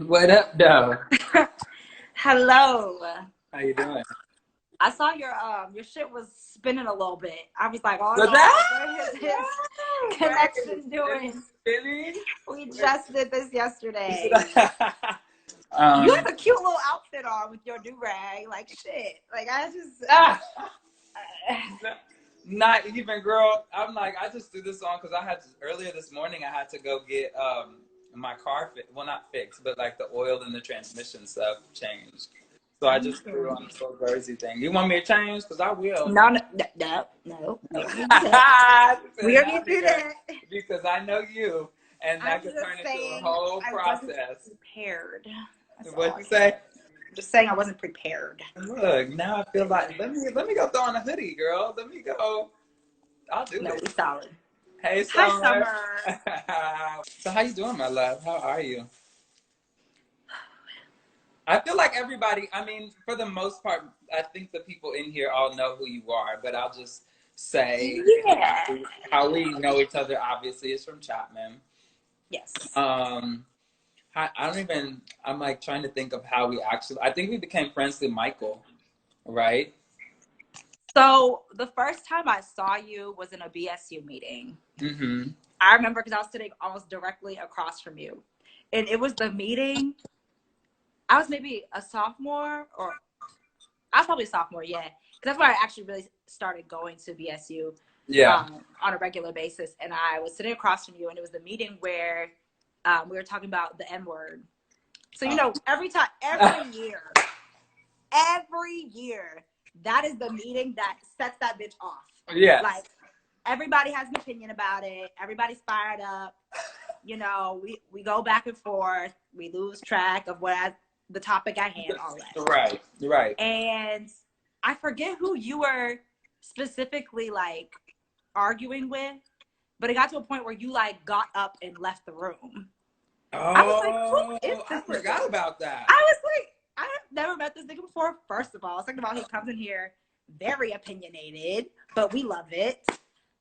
What up, though? Hello. How you doing? I saw your shit was spinning a little bit. I was like, oh So no, that, what is his right, connection doing? it's spinning. We just did this You yesterday. said- You um, have a cute little outfit on with your do-rag. Like shit. Like I just ah, not even, girl. I'm like, I just threw this on because earlier this morning I had to go get my car well, not fixed, but like the oil and the transmission stuff changed. So I just threw on this little Jersey thing. You want me to change? Because I will. no, no, no, no. We don't need to do that. We don't need to do that. Because I know you, and I'm that could just turn into a saying whole I wasn't process. prepared. That's all. What'd you say? I'm just saying I wasn't prepared. Look, now I feel like let me go throw on a hoodie, girl. Let me go. I'll do No, it. we solid. Hey, Hi, Summer. Summer. So how you doing, my love? How are you? I feel like everybody, I mean, for the most part, I think the people in here all know who you are, but I'll just say Yeah. how we know each other, obviously, is from Chapman. Yes. I don't even, I'm like trying to think of how we actually, I think we became friends through Michael, right? So the first time I saw you was in a BSU meeting. Mm-hmm. I remember because I was sitting almost directly across from you. And it was the meeting. I was maybe a sophomore, or I was probably a sophomore, yeah. Because that's where I actually really started going to BSU Yeah. on a regular basis. And I was sitting across from you, and it was the meeting where we were talking about the N-word. So, you know, every year, that is the meeting that sets that bitch off. Yeah. Like, everybody has an opinion about it. Everybody's fired up. You know, we go back and forth. We lose track of the topic at hand, all that. Right. And I forget who you were specifically, like, arguing with, but it got to a point where you, like, got up and left the room. Oh, I was like, who is this I forgot about that. I was like, I have never met this nigga before, first of all. Second of all, he comes in here very opinionated, but we love it.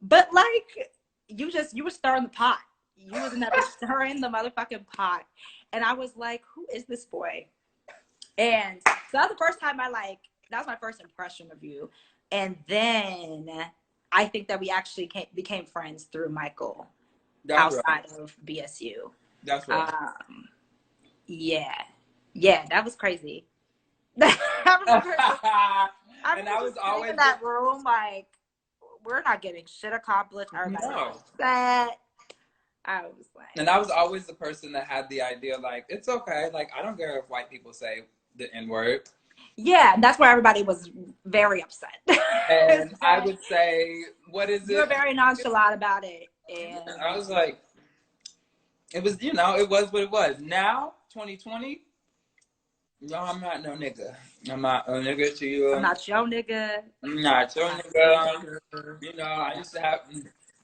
But, like, you were stirring the pot. You was in that stirring the motherfucking pot. And I was like, who is this boy? And so that was the first time that was my first impression of you. And then I think that we actually became friends through Michael outside of BSU. That's right. Yeah, that was crazy. I was always in that room like, we're not getting shit accomplished. Everybody was upset. I was like, and I was always the person that had the idea like, it's okay. Like, I don't care if white people say the N-word. Yeah, that's where everybody was very upset. And I would say, what is it? You were very nonchalant about it. And I was like, it was, it was what it was. Now, 2020, no, I'm not no nigga. I'm not a nigga to you. I'm not your nigga. I'm not your nigga. I used to have,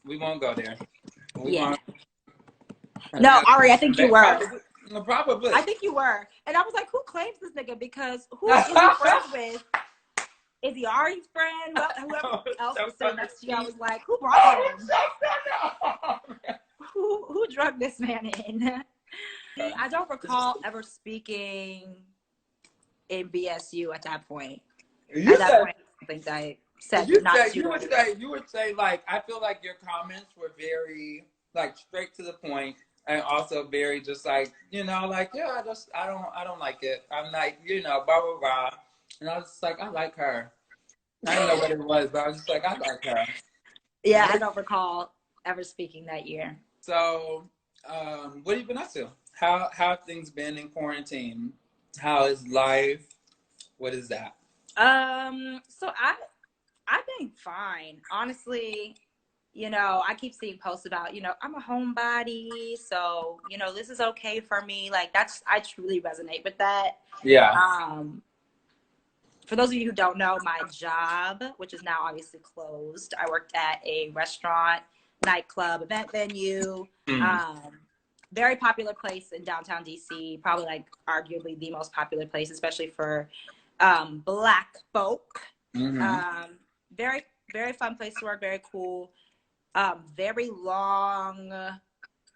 we won't go there. No, Ari, I think you were. Probably. I think you were. And I was like, who claims this nigga? Because who is he friends with? Is he Ari's friend? Whoever else was sitting next to you, I was like, who brought him? Who drugged this man in? I don't recall ever speaking in BSU at that point. I think I said you would say like, I feel like your comments were very like straight to the point, and also very just like, like, yeah, I don't like it. I'm like, blah blah blah. And I was just like, I like her. I didn't know what it was, but I was just like, I like her. Yeah, I don't recall ever speaking that year. So, what have you been up to? How have things been in quarantine? How is life? What is that? So I've been fine. Honestly, I keep seeing posts about, I'm a homebody, so, this is okay for me. Like, I truly resonate with that. Yeah. For those of you who don't know, my job, which is now obviously closed, I worked at a restaurant, nightclub, event venue, very popular place in downtown DC, probably like arguably the most popular place, especially for Black folk. Very, very fun place to work, very cool. Very long,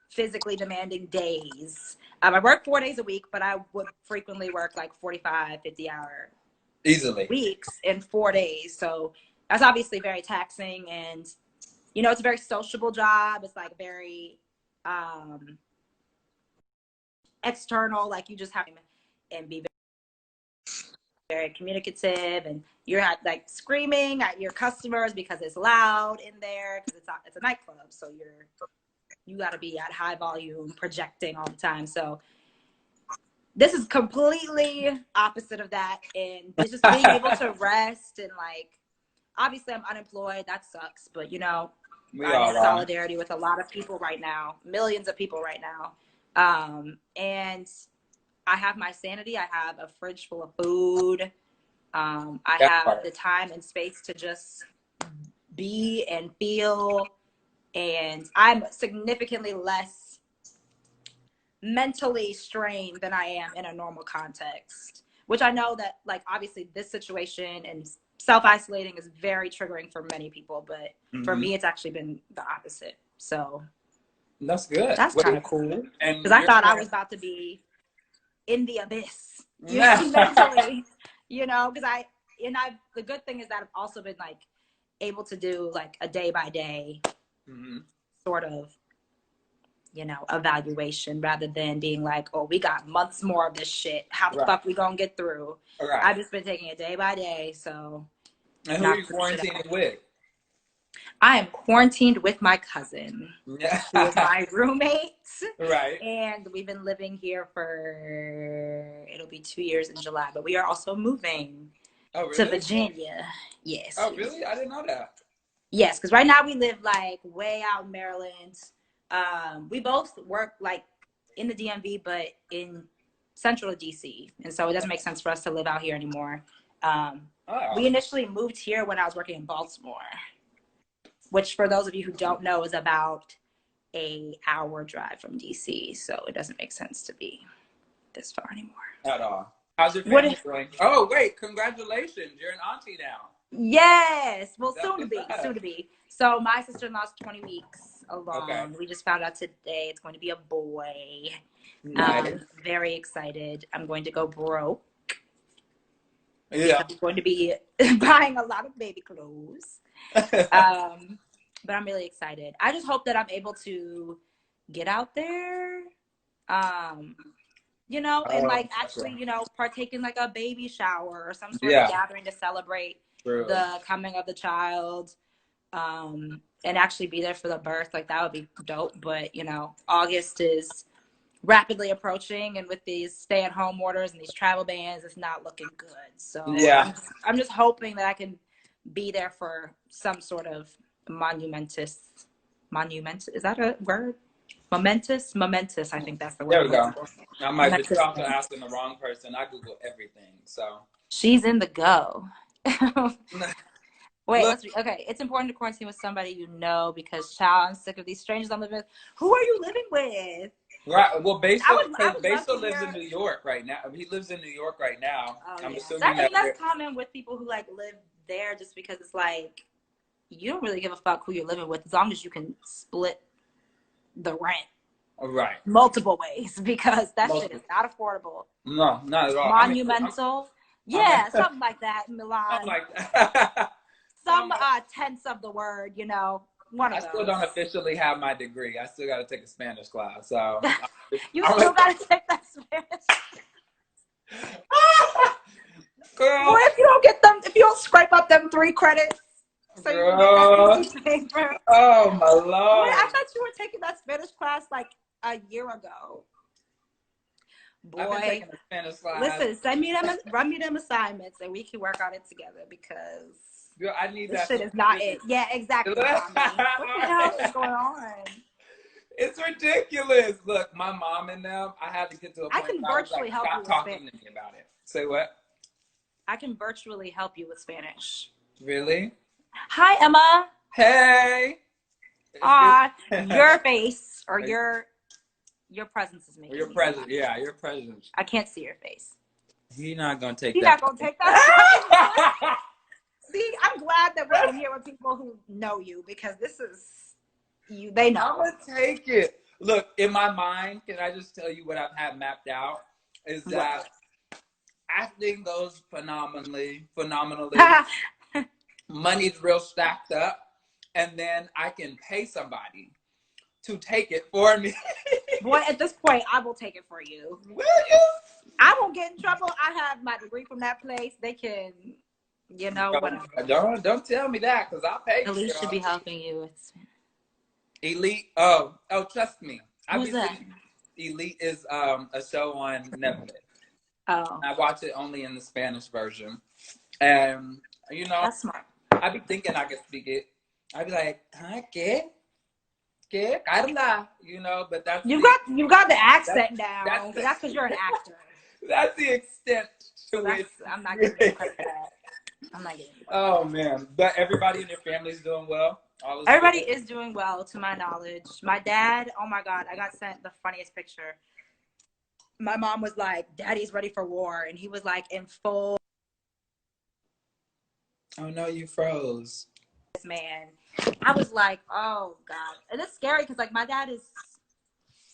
physically demanding days. I work 4 days a week, but I would frequently work like 45, 50-hour Easily. weeks in 4 days. So that's obviously very taxing, and you know, it's a very sociable job. It's like very external, like you just have to and be very communicative, and you're not like screaming at your customers because it's loud in there, because it's a nightclub, so you got to be at high volume projecting all the time. So this is completely opposite of that, and it's just being able to rest, and like obviously I'm unemployed, that sucks, but you know, I'm in solidarity with a lot of people right now, millions of people right now. And I have my sanity. I have a fridge full of food. I have the time and space to just be and feel. And I'm significantly less mentally strained than I am in a normal context, which I know that, like, obviously this situation and self-isolating is very triggering for many people, but for me, it's actually been the opposite. So that's good. That's kind of cool. Because I thought I was about to be in the abyss, you know, mentally, you know, because the good thing is that I've also been like able to do like a day by day sort of, you know, evaluation, rather than being like, oh, we got months more of this shit. How the fuck we gonna get through? I've just been taking it day by day. So, and who are you quarantining with? I am quarantined with my cousin, who is my roommate. Right. And we've been living here for, it'll be 2 years in July, but we are also moving to Virginia. Yes. Oh, really? I didn't know that. Yes, because right now we live like way out in Maryland. We both work like in the DMV, but in central DC. And so it doesn't make sense for us to live out here anymore. We initially moved here when I was working in Baltimore, which for those of you who don't know is about an hour drive from DC. So it doesn't make sense to be this far anymore. At all. How's your family doing? Oh, wait, congratulations. You're an auntie now. Yes. Well, soon to be. So my sister-in-law's 20 weeks along. Okay. We just found out today it's going to be a boy. Nice. Very excited. I'm going to go broke. Yeah. I'm going to be buying a lot of baby clothes. But I'm really excited. I just hope that I'm able to get out there, you know, and like actually, you know, partake in like a baby shower or some sort of gathering to celebrate the coming of the child, and actually be there for the birth. Like that would be dope. But, you know, August is rapidly approaching, and with these stay-at-home orders and these travel bans, it's not looking good. So I'm just hoping that I can be there for some sort of monumentous, is that a word? Momentous, I think that's the word. There we go. I might be also asking the wrong person. I Google everything, so. She's in the go. Wait, okay. It's important to quarantine with somebody you know, because, child, I'm sick of these strangers I'm living with. Who are you living with? Right. Well, Basil lives in New York right now. He lives in New York right now. Oh, I'm assuming that's common with people who like live there, just because it's like you don't really give a fuck who you're living with as long as you can split the rent. Right. Multiple ways, because that shit is not affordable. No, not at all. Monumental. Something like that in Milan. Something like that. Some tenths of the word, you know. I still don't officially have my degree. I still got to take a Spanish class. So you still got to take that Spanish. Girl. Or if you don't scrape up them 3 credits, so you can get that paper. Oh my Lord! Wait, I thought you were taking that Spanish class like a year ago. Boy, I've been taking a Spanish class. Listen, run me them assignments, and we can work on it together, because. Girl, I need this that. Shit is not it. Yeah, exactly. What the hell is going on? It's ridiculous. Look, my mom and them, I had to get to a point I can virtually help you with talking to me about it. Say what? I can virtually help you with Spanish. Really? Hi, Emma. Hey. Your face or your presence is making your presence. Yeah, your presence. I can't see your face. He's not gonna take that. He's not gonna take that. See, I'm glad that we're here with people who know you, because this is they know. I'm gonna take it. Look, in my mind, can I just tell you what I've had mapped out? Is that acting goes phenomenally. Money's real stacked up, and then I can pay somebody to take it for me. Boy, at this point, I will take it for you. Will you? I won't get in trouble. I have my degree from that place. They can, whatever. Don't tell me that, because I'll pay you. Elise should be helping you with. Elite. Oh, trust me. Who's that? Elite is a show on Netflix. Oh, I watch it only in the Spanish version, and that's smart. I be thinking I could speak it. I be like, huh, que, Carla, but that's You got the accent down. That's because you're an actor. That's the extent to which I'm not giving you credit for that. I'm not getting it. Oh man, but everybody in your family's doing well. Everybody is doing well, to my knowledge. My dad, oh my God, I got sent the funniest picture. My mom was like, "Daddy's ready for war," and he was like in full. Oh no, you froze. Man, I was like, "Oh God," and it's scary because like my dad is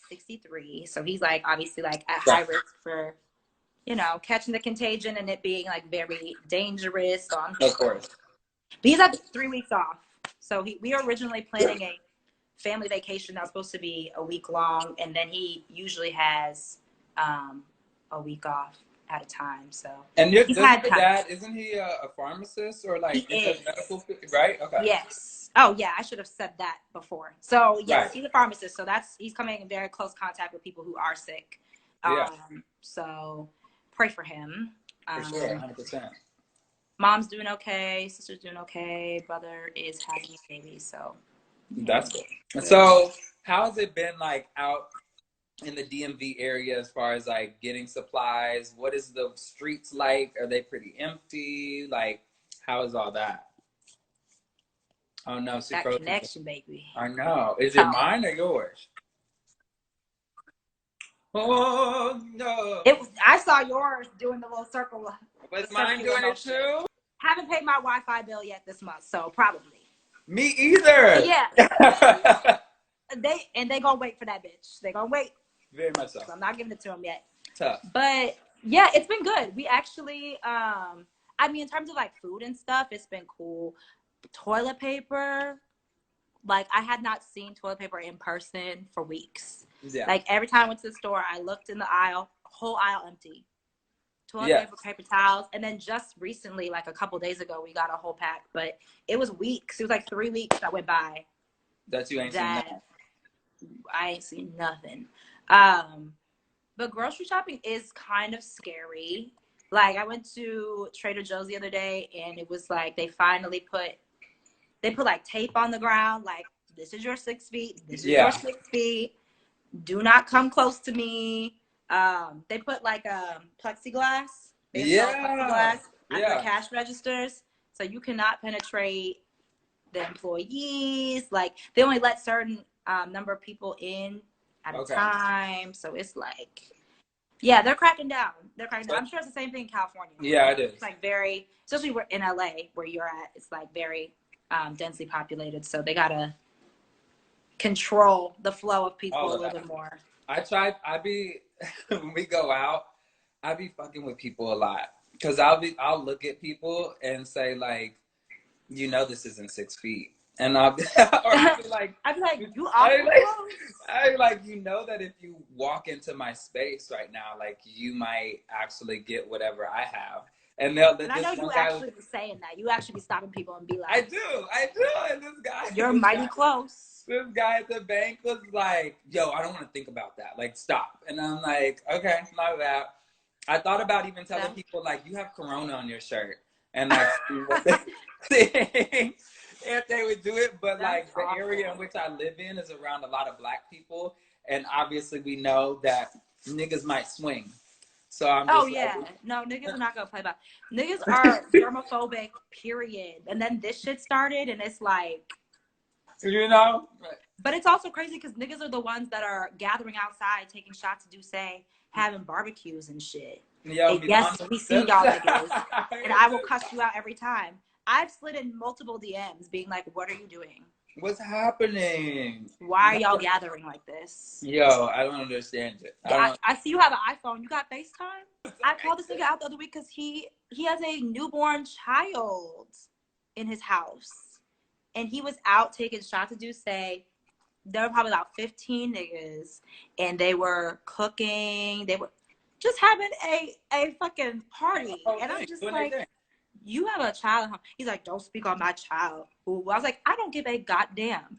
63, so he's like obviously like at high risk for catching the contagion and it being like very dangerous. So of course. But he's had 3 weeks off. So we were originally planning a family vacation that was supposed to be a week long, and then he usually has a week off at a time. So and your dad, isn't he a pharmacist or like he is. medical, right? Okay. Yes. Oh yeah, I should have said that before. So yes, right. He's a pharmacist. So he's coming in very close contact with people who are sick. Yeah. So pray for him. For sure, 100%. Mom's doing okay. Sister's doing okay. Brother is having a baby. So that's good. So how has it been like out in the DMV area as far as like getting supplies? What is the streets like? Are they pretty empty? Like, how is all that? Oh no, that connection, baby. I know. Is it mine or yours? Oh no! I saw yours doing the little circle. Was mine doing it too? Haven't paid my Wi-Fi bill yet this month, so probably. Me either. Yeah. they gonna wait for that bitch. They gonna wait. Very much so. I'm not giving it to them yet. Tough. But yeah, it's been good. We actually, in terms of like food and stuff, it's been cool. Toilet paper, like I had not seen toilet paper in person for weeks. Yeah. Like every time I went to the store, I looked in the aisle, whole aisle empty. Toilet paper, paper towels, and then just recently, like a couple days ago, we got a whole pack. But it was weeks. It was like 3 weeks that went by. That you ain't seen nothing. I ain't seen nothing. But grocery shopping is kind of scary. Like I went to Trader Joe's the other day, and it was like they finally put like tape on the ground, like this is your 6 feet, this is your 6 feet. Do not come close to me. They put like plexiglass. Plexiglass at the cash registers, so you cannot penetrate the employees. Like they only let certain number of people in at a time. So it's like, yeah, they're cracking down. I'm sure it's the same thing in California. Yeah, it is. It's like very, especially in LA where you're at. It's like very densely populated, so they gotta control the flow of people a little bit more. When we go out, I be fucking with people a lot. Cause I'll look at people and say like, this isn't 6 feet. And I'll be like, you are close. I like, that if you walk into my space right now, like you might actually get whatever I have. And I know you actually be saying that. You actually be stopping people and be like, I do. And this guy, you're mighty close. This guy at the bank was like, yo, I don't want to think about that. Like, stop. And I'm like, okay, my bad. I thought about even telling people, like, you have Corona on your shirt. And, like, see what they think if they would do it. But, like, the area in which I live in is around a lot of Black people. And obviously we know that niggas might swing. So I'm just no, niggas are not going to play back. Niggas are germophobic, period. And then this shit started, and it's like, But it's also crazy because niggas are the ones that are gathering outside, taking shots of Douce, having barbecues and shit. Yo, yes, we see y'all niggas. And I will cuss you out every time. I've slid in multiple DMs being like, what are you doing? What's happening? Why are y'all gathering like this? Yo, I don't understand it. I see you have an iPhone. You got FaceTime? I called this nigga out the other week because he has a newborn child in his house. And he was out taking shots to say there were probably about 15 niggas, and they were cooking. They were just having a fucking party. And I'm just like, you have a child at home. He's like, don't speak on my child. Ooh. I was like, I don't give a goddamn.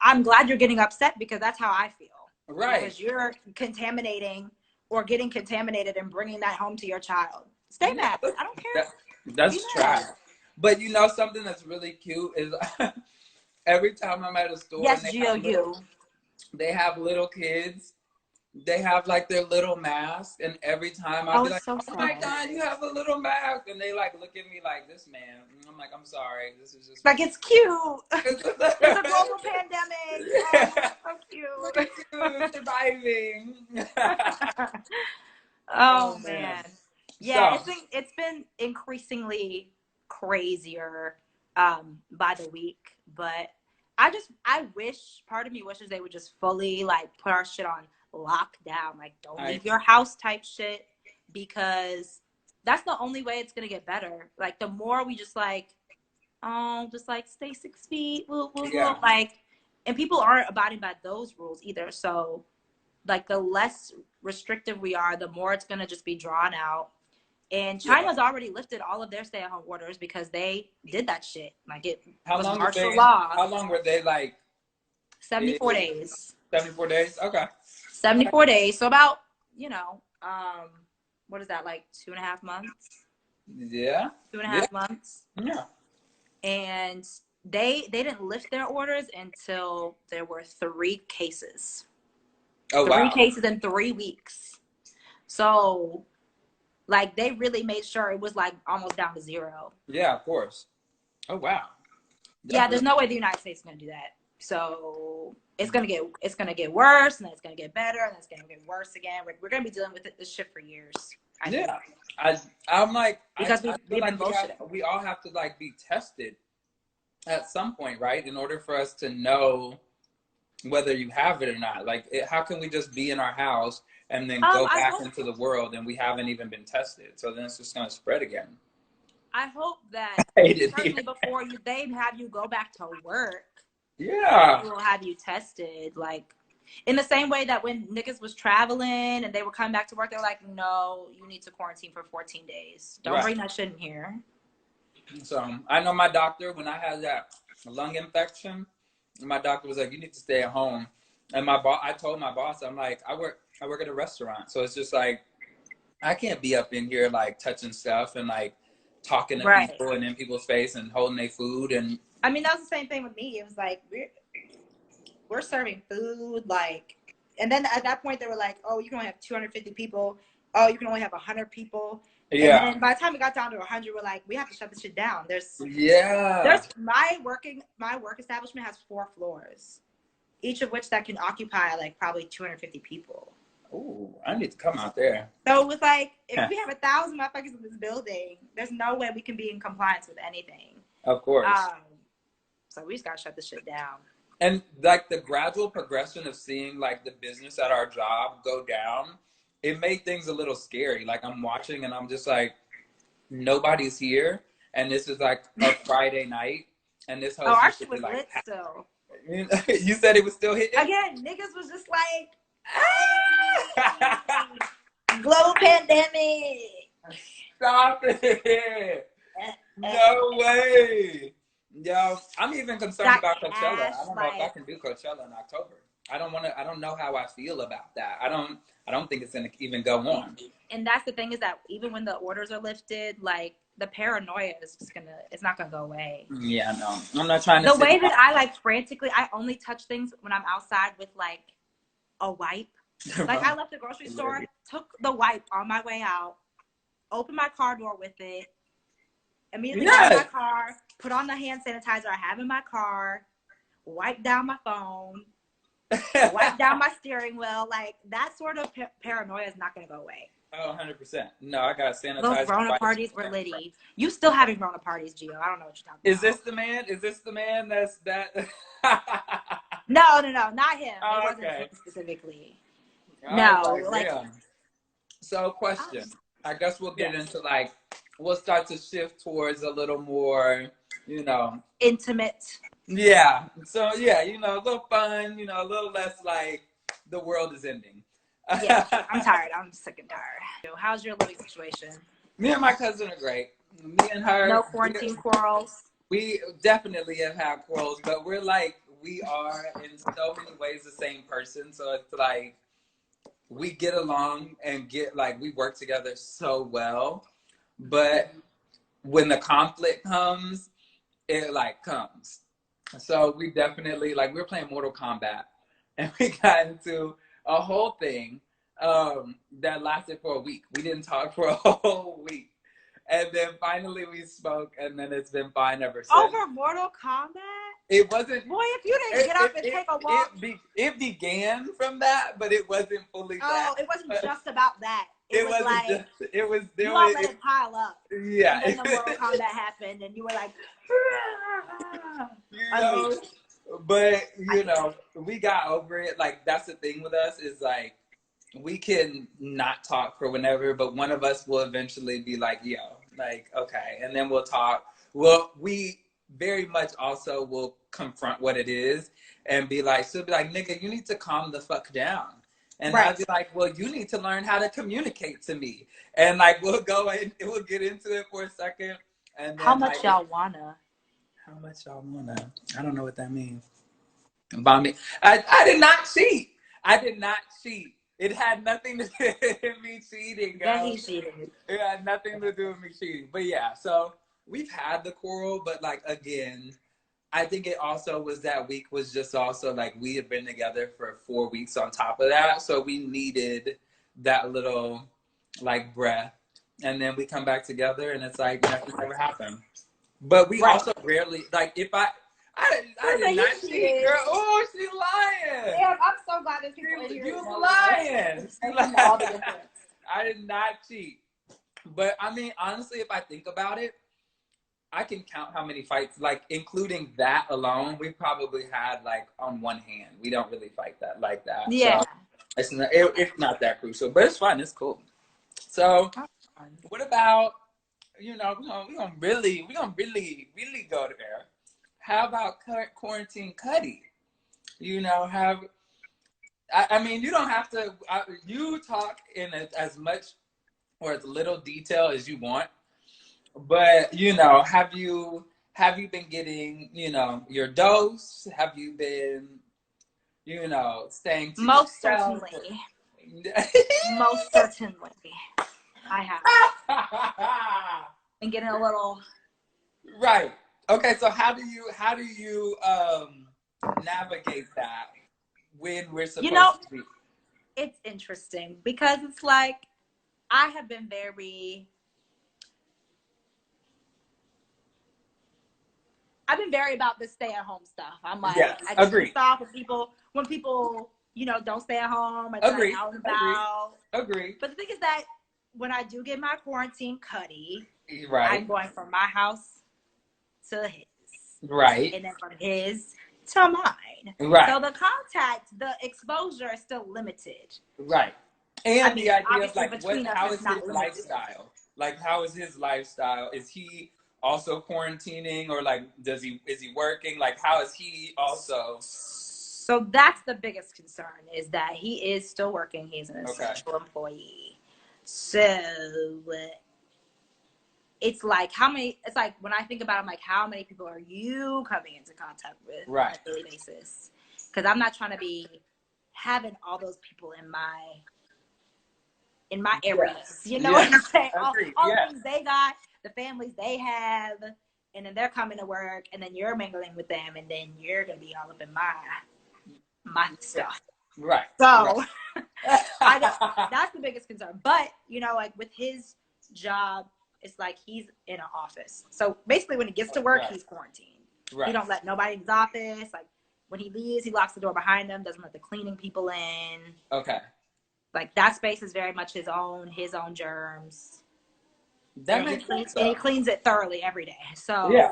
I'm glad you're getting upset because that's how I feel. Right. Because you're contaminating or getting contaminated and bringing that home to your child. Stay mad. I don't care. That's trash. But you know something that's really cute is every time I'm at a store, yes, they have little kids. They have like their little mask, and every time I'll be like, so "Oh my god, you have a little mask!" And they like look at me like, "This man." And I'm like, "I'm sorry, this is just like it's cute. It's a global pandemic. Oh, so cute. Look at you surviving." Oh man. Yeah, so, it's been increasingly crazier by the week, but I wish, part of me wishes they would just fully like put our shit on lockdown, like don't leave your house type shit, because that's the only way it's gonna get better. Like the more we just like stay 6 feet, like, and people aren't abiding by those rules either. So like the less restrictive we are, the more it's gonna just be drawn out. And China's already lifted all of their stay-at-home orders because they did that shit. Like it was martial law. How long were they like? 74 days. 74 days? Okay. 74 days. So about, what is that, like 2.5 months? Yeah. 2.5 months. Yeah. And they didn't lift their orders until there were 3 cases. Oh, wow. 3 cases in 3 weeks. So like they really made sure it was like almost down to 0. Yeah, of course. Oh wow. Yeah, there's no way the United States is gonna do that. So it's gonna get worse, and then it's gonna get better, and then it's gonna get worse again. We're gonna be dealing with this shit for years. I'm like, because we've been bullshitting. We all have to like be tested at some point, right? In order for us to know whether you have it or not. Like, how can we just be in our house and then go back into the world and we haven't even been tested? So then it's just going to spread again. I hope that certainly before they have you go back to work, they will have you tested. Like in the same way that when niggas was traveling and they were coming back to work, they're like, no, you need to quarantine for 14 days. Don't bring that shit in here. So I know my doctor, when I had that lung infection, my doctor was like, you need to stay at home. And I told my boss, I'm like, I work at a restaurant. So it's just like, I can't be up in here like touching stuff and like talking to people and in people's face and holding their food. And I mean, that was the same thing with me. It was like, we're serving food, like, and then at that point they were like, oh, you can only have 250 people. Oh, you can only have 100 people. Yeah. And then by the time it got down to 100, we're like, we have to shut this shit down. There's my work establishment has 4 floors, each of which that can occupy like probably 250 people. Ooh, I need to come out there. So it was like, if we have 1,000 motherfuckers in this building, there's no way we can be in compliance with anything. Of course. So we just gotta shut this shit down. And like the gradual progression of seeing like the business at our job go down, it made things a little scary. Like I'm watching and I'm just like, nobody's here. And this is like a Friday night. And this whole our shit was like, lit still. You said it was still hitting? Again, niggas was just like, global pandemic. Stop it. No way. Yo, I'm even concerned about Coachella. I don't know if I can do Coachella in October. I don't know how I feel about that. I don't think it's gonna even go on. And that's the thing, is that even when the orders are lifted, like the paranoia is just it's not gonna go away. Yeah, no. I'm not trying to the way that I like frantically, I only touch things when I'm outside with like a wipe. Like I left the grocery store, took the wipe on my way out, opened my car door with it, immediately got in my car, put on the hand sanitizer I have in my car, wipe down my phone, wipe down my steering wheel. Like that sort of paranoia is not going to go away. Oh, 100%. No, I got sanitized. Those Rona parties were litty. You still having Rona parties, Gio. I don't know what you're talking about. Is this the man? Is this the man that's that? No, not him. Oh, it wasn't okay. him specifically. Oh, No, like yeah. So, question. I guess we'll get into like, we'll start to shift towards a little more, you know, intimate. Yeah. So, yeah, you know, a little fun, you know, a little less like the world is ending. Yeah, I'm tired. I'm sick and tired. How's your living situation? Me and my cousin are great. Me and her. No quarantine quarrels? We definitely have had quarrels, but we're like, we are in so many ways the same person. So it's like, we get along and get like, we work together so well. But when the conflict comes, it like comes. So we definitely, like, we were playing Mortal Kombat and we got into a whole thing that lasted for a week. We didn't talk for a whole week. And then finally we spoke, and then it's been fine ever since. Over Mortal Kombat? It wasn't. Boy, if you didn't get up and take a walk. It began from that, but it wasn't fully that. Oh, it wasn't just about that. It was wasn't like, just, it was, you all let it pile up. Yeah. And then the Mortal Kombat happened, and you were like, you know, but, you know, we got over it. Like, that's the thing with us is, like, we can not talk for whenever, but one of us will eventually be like, yo, like, okay. And then we'll talk. Well, we very much also will confront what it is and be like, she'll be like, nigga, you need to calm the fuck down. And I'll be like, well, you need to learn how to communicate to me. And like, we'll go and we'll get into it for a second. And then, how much y'all wanna? How much y'all wanna? I don't know what that means. Bomb I did not cheat. I did not cheat. It had nothing to do with me cheating. Yeah, he cheated. It had nothing to do with me cheating. But yeah, so we've had the quarrel, but like, again, I think it also was that week was just also like we had been together for 4 weeks on top of that. So we needed that little like breath. And then we come back together and it's like nothing ever happened. But we also rarely, like, if I did not cheat, girl. Oh, she's lying. Yeah, I'm so glad that people in here. You lying. I did not cheat. But I mean, honestly, if I think about it, I can count how many fights, like, including that alone, we probably had, like, on one hand. We don't really fight that like that. Yeah. So it's not that crucial, but it's fun. It's cool. So what about, you know, we're gonna really go there. How about quarantine Cuddy? You know, I mean, you don't have to, you talk in as much or as little detail as you want, but, you know, have you been getting, you know, your dose? Have you been, you know, staying to Most yourself? certainly. Most certainly. I have. And getting a little. Right. Okay, so how do you navigate that when we're supposed to be? It's interesting because it's like I have been very about this stay-at-home stuff. I'm like, yes, I just stop when people, you know, don't stay at home and like out and about. Agree. But the thing is that when I do get my quarantine Cuddy, right, I'm going from my house to his. Right. And then from his to mine. Right. So the contact, the exposure is still limited. Right. And the idea of like, how is his lifestyle? Like, how is his lifestyle? Is he also quarantining, or like, is he working? Like, how is he also? So that's the biggest concern, is that he is still working. He's an essential employee. So it's like it's like when I think about it, I'm like, how many people are you coming into contact with on a daily basis? Because I'm not trying to be having all those people in my areas. You know what I'm saying? All the things they got, the families they have, and then they're coming to work, and then you're mingling with them, and then you're gonna be all up in my stuff. Right. So that's the biggest concern. But you know, like with his job, it's like he's in an office. So basically when he gets to work, he's quarantined. Right. He don't let nobody in his office. Like When he leaves, he locks the door behind him, doesn't let the cleaning people in. Okay. Like that space is very much his own germs. That makes sense. And he cleans it thoroughly every day. So yeah,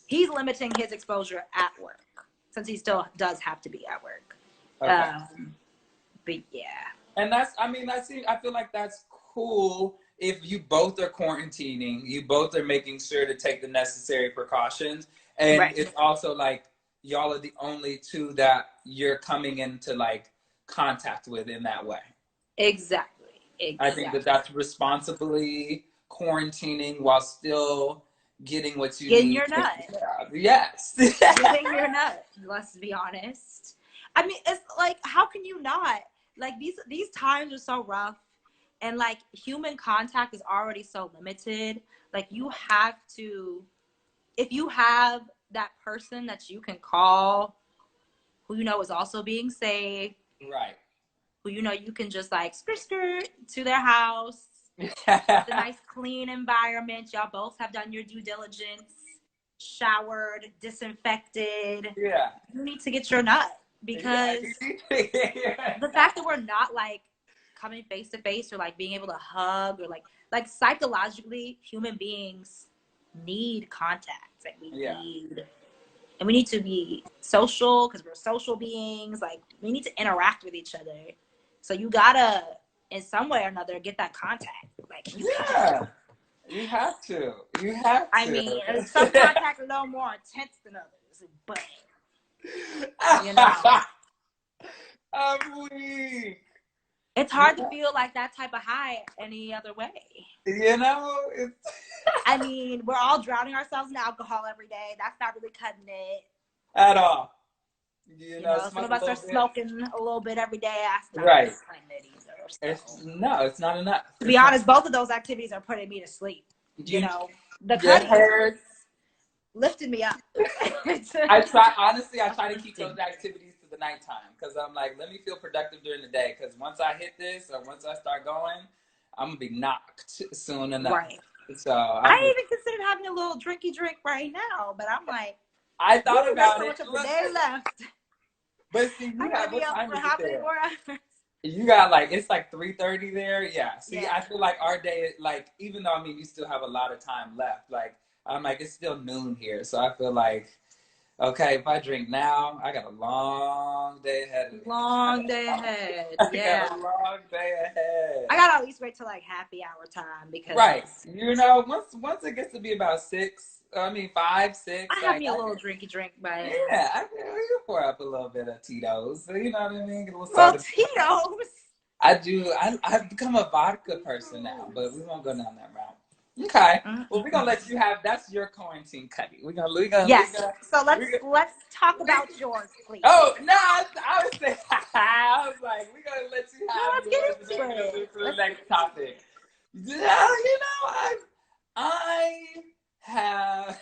he's limiting his exposure at work since he still does have to be at work. okay. But yeah. And I feel like that's cool if you both are quarantining, you both are making sure to take the necessary precautions. And Right. it's also like y'all are the only two that you're coming into like contact with in that way. Exactly. I think that that's responsibly quarantining while still getting what you Getting need. your nut. Yes. Getting your nut. Let's be honest. I mean, it's like, how can you not? Like these times are so rough, and like human contact is already so limited. Like you have to, if you have that person that you can call, who you know is also being safe, Right. who you know you can just like skirt to their house. It's a nice clean environment. Y'all both have done your due diligence, showered, disinfected. Yeah. You need to get your nut, because the fact that we're not like coming face to face or like being able to hug or like psychologically, human beings need contact. Like we need to be social because we're social beings. Like we need to interact with each other. So you gotta, in some way or another, get that contact. Like you have to. You have to. I mean, some contact a little more intense than others, but you know, I'm weak. it's hard to feel like that type of high any other way. You know, I mean, we're all drowning ourselves in alcohol every day. That's not really cutting it at all. You know, some of us are smoking a little bit every day. That's not right. It either, so. It's not enough. To be honest, both of those activities are putting me to sleep. You know, the cutting lifted me up. I try to keep those activities to the nighttime because I'm like, let me feel productive during the day, because once I hit this or once I start going, I'm gonna be knocked soon enough. Right. So I even considered having a little drinky drink right now, but I'm like, I thought about so it. much of the day left. But see, you have what time for how many more hours? You got like, it's like 3:30 there. Yeah. See, yeah. I feel like our day, like, even though you still have a lot of time left, like, I'm like, it's still noon here. So I feel like, okay, if I drink now, I got a long day ahead of me. Long day ahead. Yeah. Got a long day ahead. I gotta at least wait till like happy hour time because. Right. You know, once it gets to be about 5, 6. I have me a little drinky drink, but. Yeah, I can pour up a little bit of Tito's. So, you know what I mean? Tito's. I do. I've become a vodka person now, but we won't go down that route. Okay. Well, we're gonna let you have. That's your quarantine, Cuddy. We're gonna. Yes. So let's talk about yours, please. Oh no! I was saying. I was like, we're gonna let you have. Let's get into it. The next topic. Yeah, you know, I have.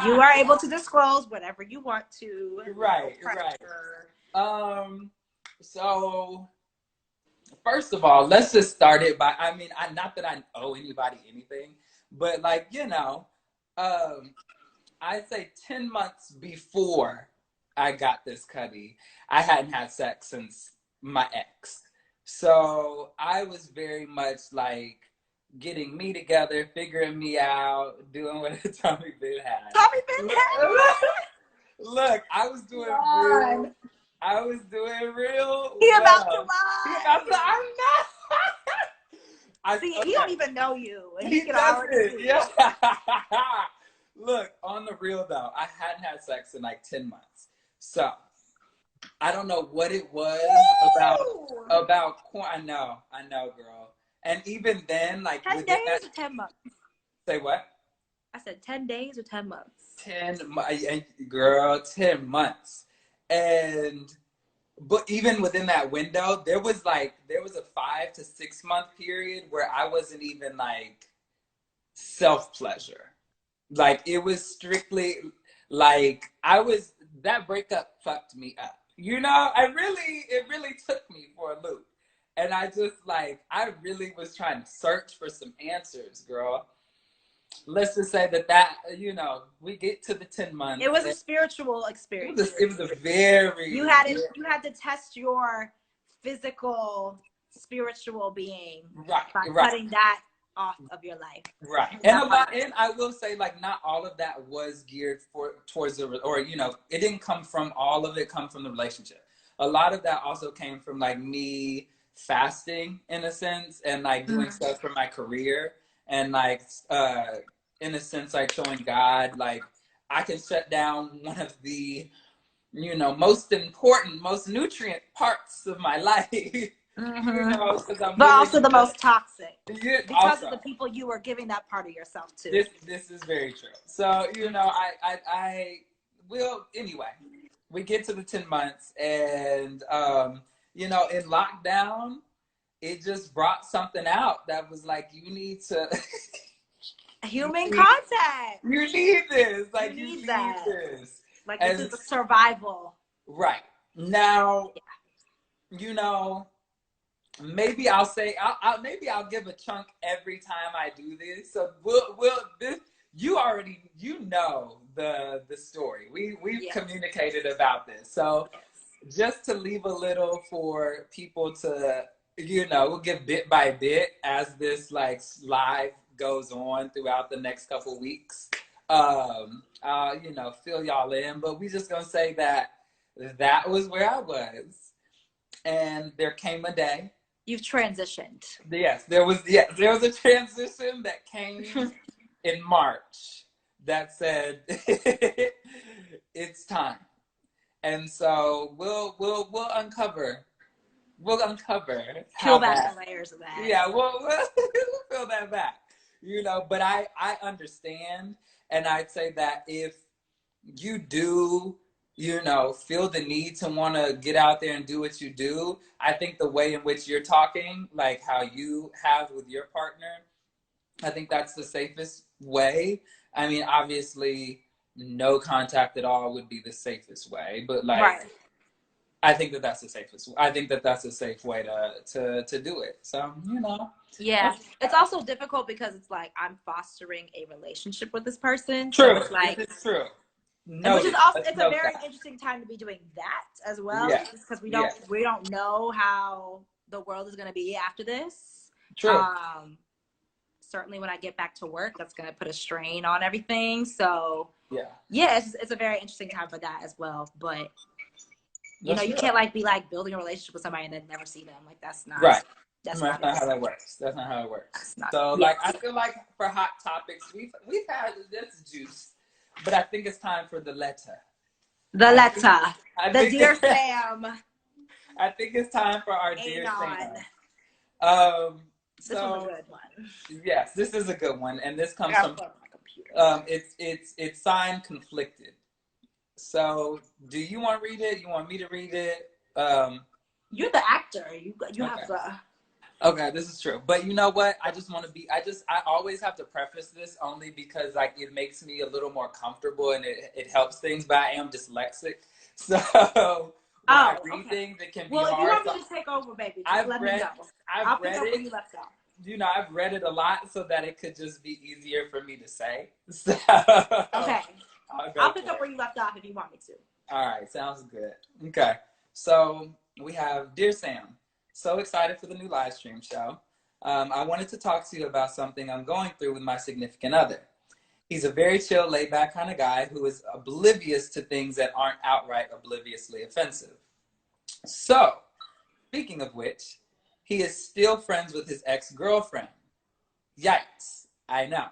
You are able to disclose whatever you want to. Right. So. First of all, let's just start it by, not that I owe anybody anything, but like, you know, I'd say 10 months before I got this Cuddy, I hadn't had sex since my ex. So I was very much like getting me together, figuring me out, doing what Tommy Bit had. Tommy Bit had? Look, I was doing real. He about to lie. I'm not. He don't even know you. And he can already. Yeah. Look, on the real though, I hadn't had sex in like 10 months. So I don't know what it was about. I know, girl. And even then, like 10 days or 10 months. Say what? I said 10 days or 10 months. 10 months. But even within that window, there was a 5 to 6 month period where I wasn't even like self pleasure. Like it was strictly like that breakup fucked me up. You know, it really took me for a loop. And I just I really was trying to search for some answers, girl. let's just say that we get to the 10 months. It was a spiritual experience. It was a very you had to test your physical, spiritual being by cutting that off of your life. Right. And I will say, like, not all of that was geared towards it didn't come from all of it come from the relationship. A lot of that also came from like me fasting in a sense, and like doing stuff for my career, and like in a sense like showing God like I can shut down one of the most important, most nutrient parts of my life. But also the most toxic because of the people you were giving that part of yourself to. This is very true. So I will anyway. We get to the 10 months, and in lockdown, it just brought something out that was like, you need to human contact. You need this. Like you need this. Like this is a survival. Right now, maybe I'll say maybe I'll give a chunk every time I do this. So you already the story. We've communicated about this. So just to leave a little for people to we'll give bit by bit as this like live goes on throughout the next couple weeks. Fill y'all in, but we just gonna say that was where I was, and there came a day. You've transitioned. Yes, there was a transition that came in March that said it's time, and so we'll uncover peel back the layers of that. Yeah, we'll peel that back, But I understand, and I'd say that if you do feel the need to want to get out there and do what you do, I think the way in which you're talking, like how you have with your partner, I think that's the safest way. I mean, obviously, no contact at all would be the safest way, but like, I think that's the safest. I think that's a safe way to do it. So, Yeah. It's also difficult because it's like I'm fostering a relationship with this person. True. So it's like, it's true. Which is also, it's a very interesting time to be doing that as well, because we don't know how the world is going to be after this. True. Certainly when I get back to work, that's going to put a strain on everything. So it's a very interesting time for that as well. But you can't like be like building a relationship with somebody and then never see them. Like that's not right. That's not how that works. That's not how it works. So like I feel like for hot topics, we've had this juice. But I think it's time for the letter. The Dear Sam. I think it's time for our Dear Sam. This was a good one. Yes, this is a good one, and this comes from it's signed Conflicted. So, do you want to read it? You want me to read it? You're the actor. You have to. Okay, this is true. But you know what? I always have to preface this only because like it makes me a little more comfortable and it helps things, but I am dyslexic. So when I read things, it can be hard. Well, you want me to take over, baby. I'll pick up where you left off. I've read it a lot so that it could just be easier for me to say. So, okay. I'll pick up where you left off if you want me to. All right, sounds good. Okay. So we have Dear Sam. So excited for the new live stream show. I wanted to talk to you about something I'm going through with my significant other. He's a very chill, laid-back kind of guy who is oblivious to things that aren't outright obliviously offensive. So, speaking of which, he is still friends with his ex-girlfriend. Yikes, I know.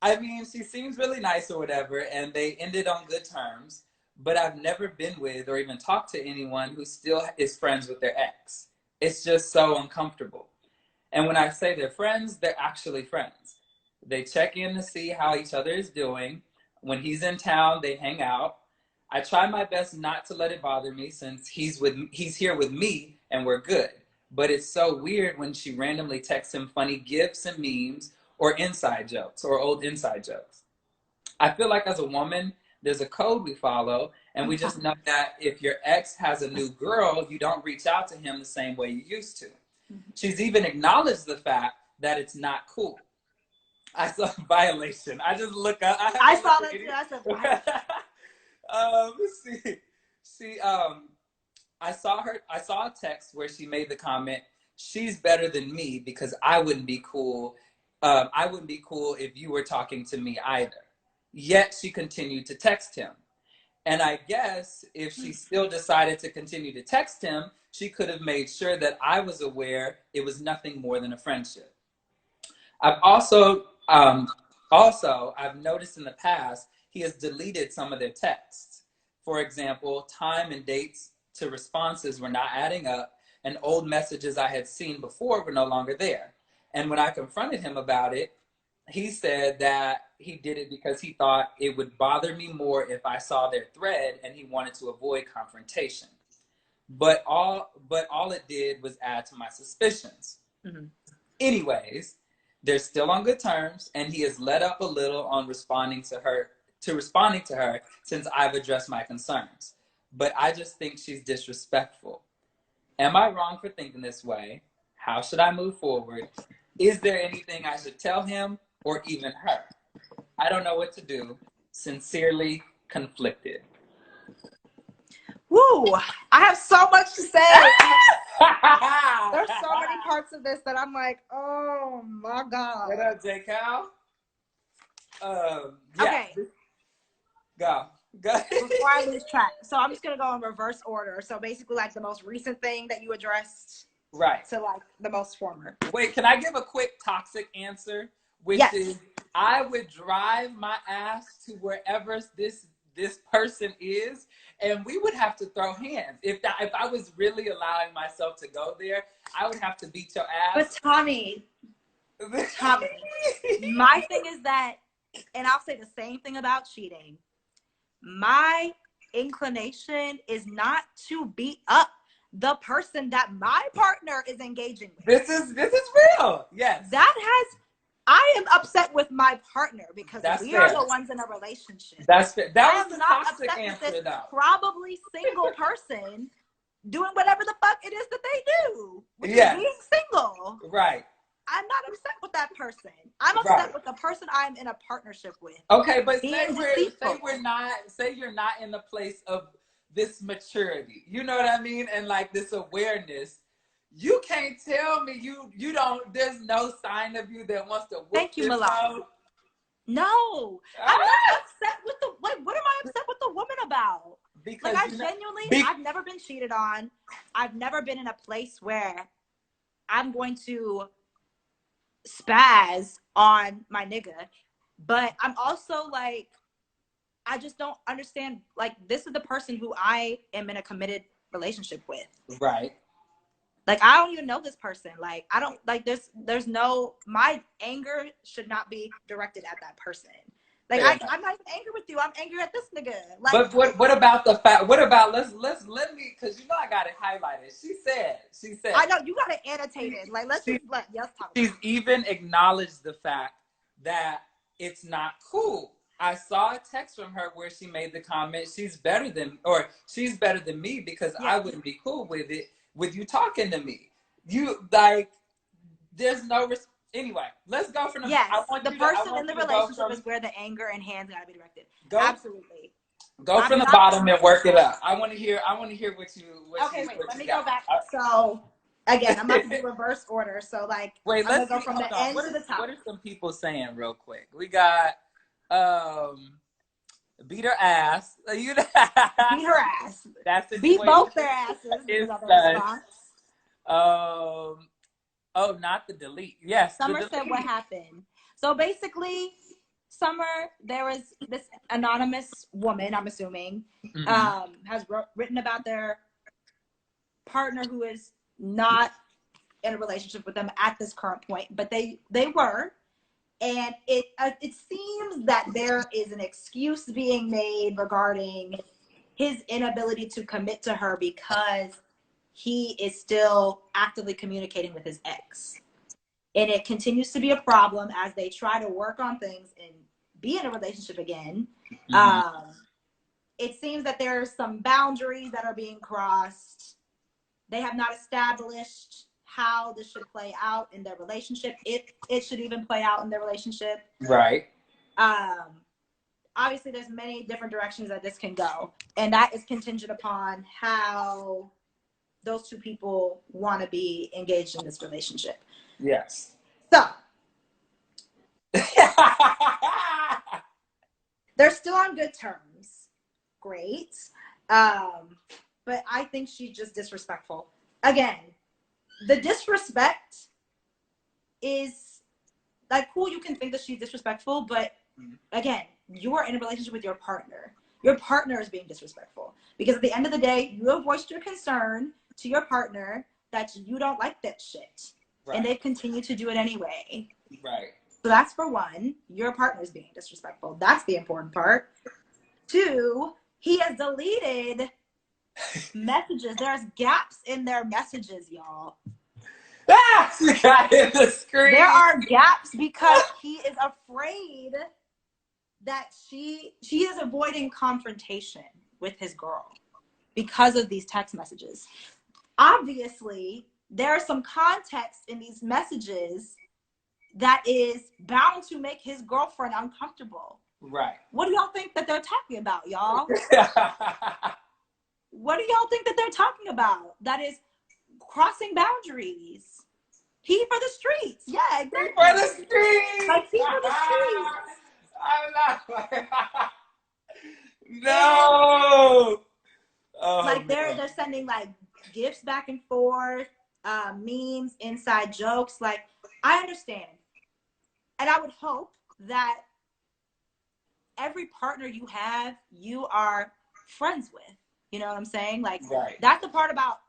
I mean, she seems really nice or whatever, and they ended on good terms, but I've never been with or even talked to anyone who still is friends with their ex. It's just so uncomfortable. And when I say they're friends, they're actually friends. They check in to see how each other is doing. When he's in town, they hang out. I try my best not to let it bother me since he's here with me and we're good. But it's so weird when she randomly texts him funny gifs and memes or inside jokes or old inside jokes. I feel like as a woman, there's a code we follow, and we just know that if your ex has a new girl, you don't reach out to him the same way you used to. She's even acknowledged the fact that it's not cool. I saw violation. I just look up. I saw that too. I said, see, see, I saw her. I saw a text where she made the comment, "She's better than me because I wouldn't be cool. I wouldn't be cool if you were talking to me either." Yet she continued to text him. And I guess if she still decided to continue to text him, she could have made sure that I was aware it was nothing more than a friendship. I've also I've noticed in the past he has deleted some of their texts. For example, time and dates to responses were not adding up, and old messages I had seen before were no longer there. And when I confronted him about it, he said that he did it because he thought it would bother me more if I saw their thread and he wanted to avoid confrontation. But all it did was add to my suspicions. Mm-hmm. Anyways, they're still on good terms, and he has let up a little on responding to her since I've addressed my concerns. But I just think she's disrespectful. Am I wrong for thinking this way? How should I move forward? Is there anything I should tell him or even her? I don't know what to do. Sincerely, conflicted. Woo! I have so much to say. There's so many parts of this that I'm like, oh my God. What up, J. Cal? Yeah. Okay. Go. Before I lose track. So I'm just going to go in reverse order. So basically like the most recent thing that you addressed. Right. To like the most former. Wait, can I give a quick toxic answer? Which is, I would drive my ass to wherever this person is, and we would have to throw hands. If I was really allowing myself to go there, I would have to beat your ass. But Tommy, my thing is that, and I'll say the same thing about cheating. My inclination is not to beat up the person that my partner is engaging with. This is real. Yes. I am upset with my partner because we are the ones in a relationship. That's fair. That was a toxic answer, though. Probably single person doing whatever the fuck it is that they do, which is being single. Right. I'm not upset with that person. I'm upset with the person I'm in a partnership with. Okay, but say you're not in the place of this maturity. You know what I mean? And like this awareness. You can't tell me you don't. There's no sign of you that wants to. Thank you, Milan. No, I'm not upset with the. What am I upset with the woman about? Because like I genuinely, I've never been cheated on. I've never been in a place where I'm going to spaz on my nigga. But I'm also like, I just don't understand. Like, this is the person who I am in a committed relationship with. Right. Like, I don't even know this person. Like, I don't, like, there's no, my anger should not be directed at that person. Like, I'm not even angry with you. I'm angry at this nigga. Like, but what about the fact, what about, let me, because you know I got it highlighted. She said. I know, you got it annotated. Like, let's talk. She's even acknowledged the fact that it's not cool. I saw a text from her where she made the comment, she's better than me because I wouldn't be cool with it. With you talking to me, you like, there's no anyway. Let's go from the the person in the relationship is where the anger and hands gotta be directed. Absolutely. Go from the bottom and work it up. I want to hear what you. Okay, wait. Let me go back. So again, I'm about to do reverse order. So like, wait, let's go from the end to the top. What are some people saying real quick? We got beat her ass. Beat her ass. That's it. Beat both their asses. Not the delete. Yes. Summer said what happened. So basically, Summer, there was this anonymous woman, I'm assuming, has written about their partner who is not in a relationship with them at this current point, but they were. And it seems that there is an excuse being made regarding his inability to commit to her because he is still actively communicating with his ex. And it continues to be a problem as they try to work on things and be in a relationship again. It seems that there are some boundaries that are being crossed. They have not established how this should play out in their relationship, if it should even play out in their relationship. Right. Obviously, there's many different directions that this can go, and that is contingent upon how those two people want to be engaged in this relationship. Yes. So they're still on good terms. Great. But I think she's just disrespectful. Again, the disrespect is like, cool, you can think that she's disrespectful, but again, you are in a relationship with your partner. Your partner is being disrespectful because at the end of the day, you have voiced your concern to your partner that you don't like that shit. Right. And they continue to do it anyway. Right. So that's for one, your partner's being disrespectful. That's the important part. Two, he has deleted messages. There's gaps in their messages, y'all. She got in the screen. There are gaps because he is afraid that she is avoiding confrontation with his girl because of these text messages. Obviously, there's some context in these messages that is bound to make his girlfriend uncomfortable. Right. What do y'all think that they're talking about, y'all? What do y'all think that they're talking about? That is crossing boundaries. He for the streets. Yeah, exactly. He for the streets. Like, he for the streets. I'm not. No. Oh, like they're sending like gifts back and forth, memes, inside jokes. Like, I understand. And I would hope that every partner you have, you are friends with. You know what I'm saying? Like, right. That's the part about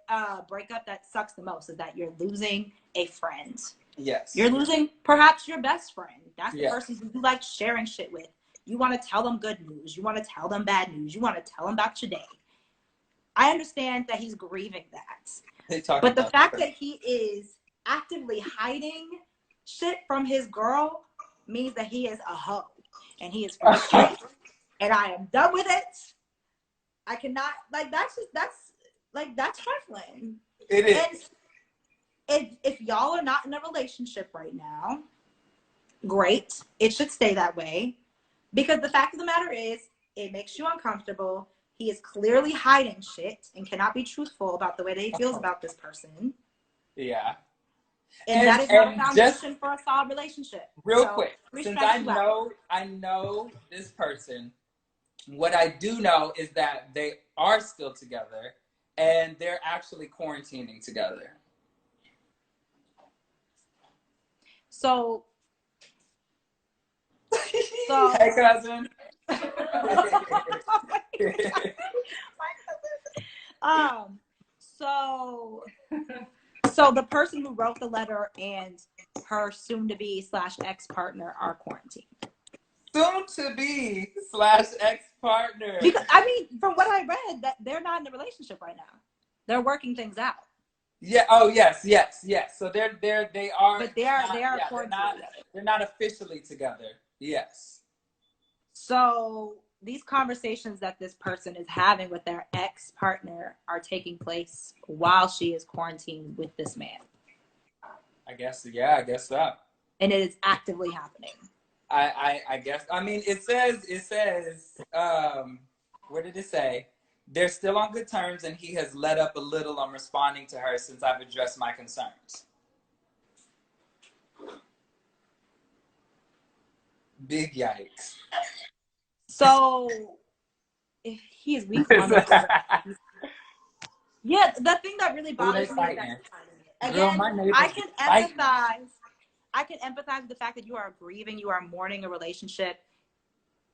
a breakup that sucks the most, is that you're losing a friend. Yes. You're losing perhaps your best friend. That's the person who you like sharing shit with. You want to tell them good news. You want to tell them bad news. You want to tell them about your day. I understand that he's grieving that. But the fact that he is actively hiding shit from his girl means that he is a hoe. And he is frustrated. And I am done with it. I cannot, like, that's trifling. It is. And if y'all are not in a relationship right now, great. It should stay that way. Because the fact of the matter is, it makes you uncomfortable. He is clearly hiding shit and cannot be truthful about the way that he feels about this person. Yeah. And that is not a foundation for a solid relationship. Real quick, since I know this person, what I do know is that they are still together and they're actually quarantining together. So hey, cousin. So the person who wrote the letter and her soon-to-be / ex-partner are quarantined. Soon-to-be / ex-partner. Because, I mean, from what I read, that they're not in a relationship right now. They're working things out. Yeah. Oh, yes. So they are. But they are quarantined. They're not officially together. Yes. So these conversations that this person is having with their ex-partner are taking place while she is quarantined with this man. I guess so. And it is actively happening. I guess. I mean, it says, where did it say? They're still on good terms and he has let up a little on responding to her since I've addressed my concerns. Big yikes. So, if he is weak, yeah, the thing that really bothers me is that, again, I can empathize with the fact that you are grieving, you are mourning a relationship.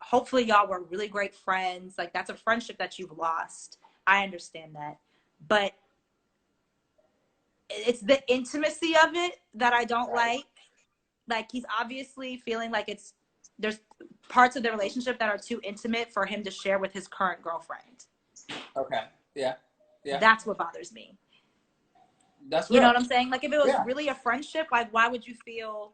Hopefully, y'all were really great friends. Like, that's a friendship that you've lost. I understand that, but it's the intimacy of it that I don't like. Like, he's obviously feeling like there's parts of the relationship that are too intimate for him to share with his current girlfriend. Okay. Yeah. That's what bothers me. That's you know what I'm saying? Like, if it was really a friendship, like, why would you feel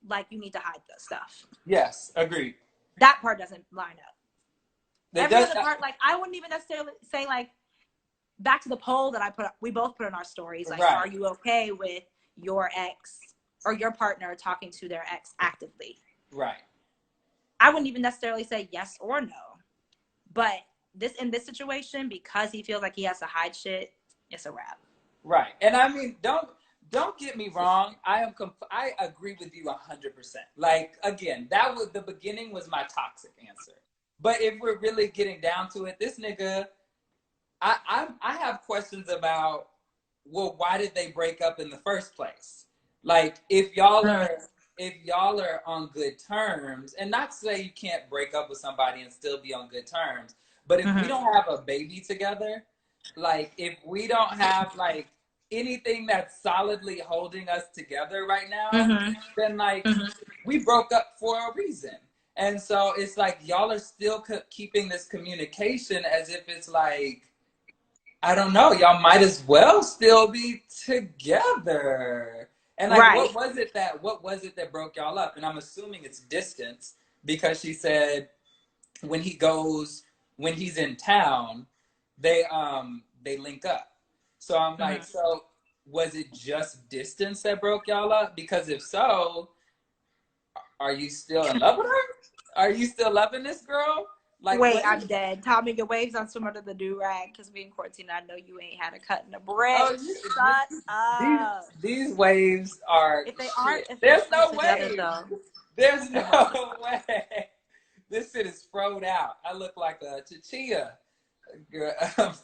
like you need to hide this stuff? Yes, agreed. That part doesn't line up. Every other part, like, I wouldn't even necessarily say, like, back to the poll that we both put in our stories. Like, Right. are you okay with your ex or your partner talking to their ex actively? Right. I wouldn't even necessarily say yes or no. But in this situation, because he feels like he has to hide shit, it's a wrap. Right. And I mean, don't get me wrong. I agree with you 100%. Like, again, the beginning was my toxic answer. But if we're really getting down to it, this nigga, I have questions about, well, why did they break up in the first place? Like, if y'all are on good terms, and not to say you can't break up with somebody and still be on good terms, but if we don't have a baby together, like, if we don't have like anything that's solidly holding us together right now, then like we broke up for a reason. And so it's like y'all are still keeping this communication as if it's like, I don't know, y'all might as well still be together. And like, what was it that broke y'all up? And I'm assuming it's distance, because she said when he's in town, they link up. So I'm like, so was it just distance that broke y'all up? Because if so, are you still in love with her? Are you still loving this girl? Like, wait, I'm dead. Tommy, your waves on swimmer to the do-rag, because we in quarantine. I know you ain't had a cut in the bread. Shut up. These waves are. If they aren't, there's no together, way. though. There's no way. This shit is froed out. I look like a chichilla. Girl, a chichilla.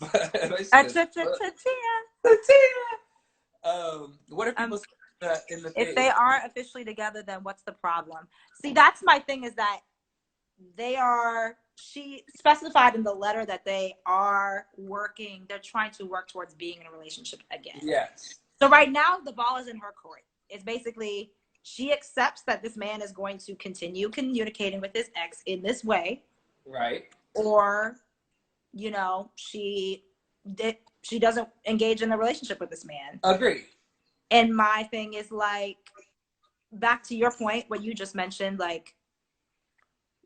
What if people in the if they aren't officially together, then what's the problem? See, that's my thing, is that she specified in the letter that they're trying to work towards being in a relationship again. Yes. So right now the ball is in her court. It's basically, she accepts that this man is going to continue communicating with his ex in this way. Right. Or, you know, she doesn't engage in a relationship with this man. Agreed. And my thing is, like, back to your point, what you just mentioned, like,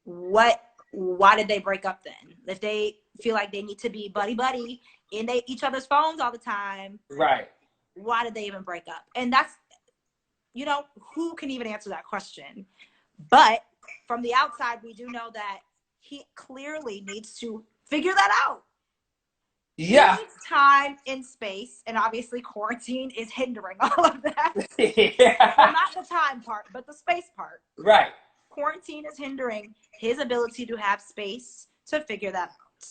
why did they break up then? If they feel like they need to be buddy in each other's phones all the time, right? Why did they even break up? And that's, you know, who can even answer that question? But from the outside, we do know that he clearly needs to figure that out. Yeah. He needs time and space, and obviously quarantine is hindering all of that. Yeah. Well, not the time part, but the space part. Right. Quarantine is hindering his ability to have space to figure that out.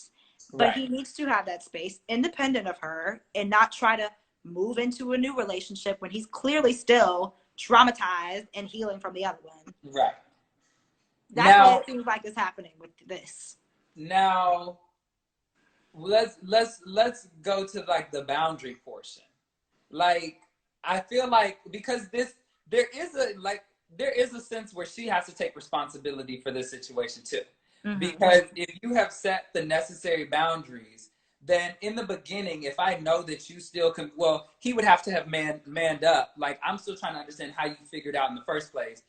But he needs to have that space independent of her, and not try to move into a new relationship when he's clearly still traumatized and healing from the other one. Right. That's what it seems like is happening with this. Now, let's go to like the boundary portion. Like, I feel like, because there is a sense where she has to take responsibility for this situation too. Mm-hmm. Because if you have set the necessary boundaries, then in the beginning, if I know that you still can, well, he would have to have manned up. Like, I'm still trying to understand how you figured out in the first place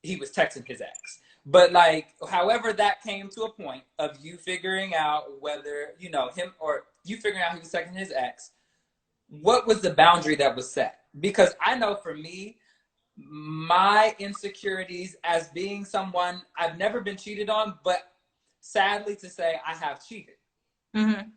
he was texting his ex. But like, however that came to a point of you figuring out whether, you know, him, or you figuring out he was texting his ex, what was the boundary that was set? Because I know for me, my insecurities as being someone, I've never been cheated on, but sadly to say, I have cheated. Mm-hmm.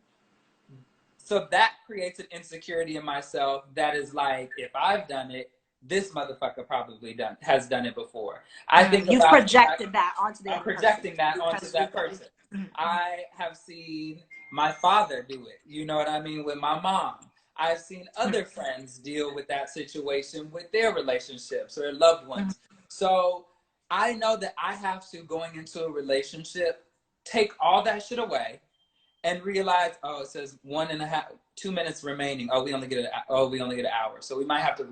So that creates an insecurity in myself that is like, if I've done it, this motherfucker probably has done it before. I think you've projected that onto the other person. I'm projecting that onto that person. Mm-hmm. I have seen my father do it. You know what I mean? With my mom. I've seen other friends deal with that situation with their relationships or their loved ones. So I know that I have to, going into a relationship, take all that shit away and realize, oh, it says 2 minutes remaining. Oh, we only get an hour. So we might have to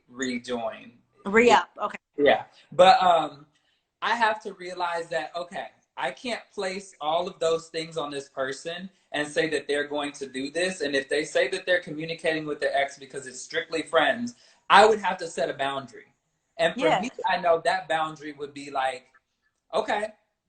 rejoin. Re-up, okay. Yeah. But I have to realize that, okay, I can't place all of those things on this person and say that they're going to do this. And if they say that they're communicating with their ex because it's strictly friends, I would have to set a boundary. And for me, I know that boundary would be like, okay,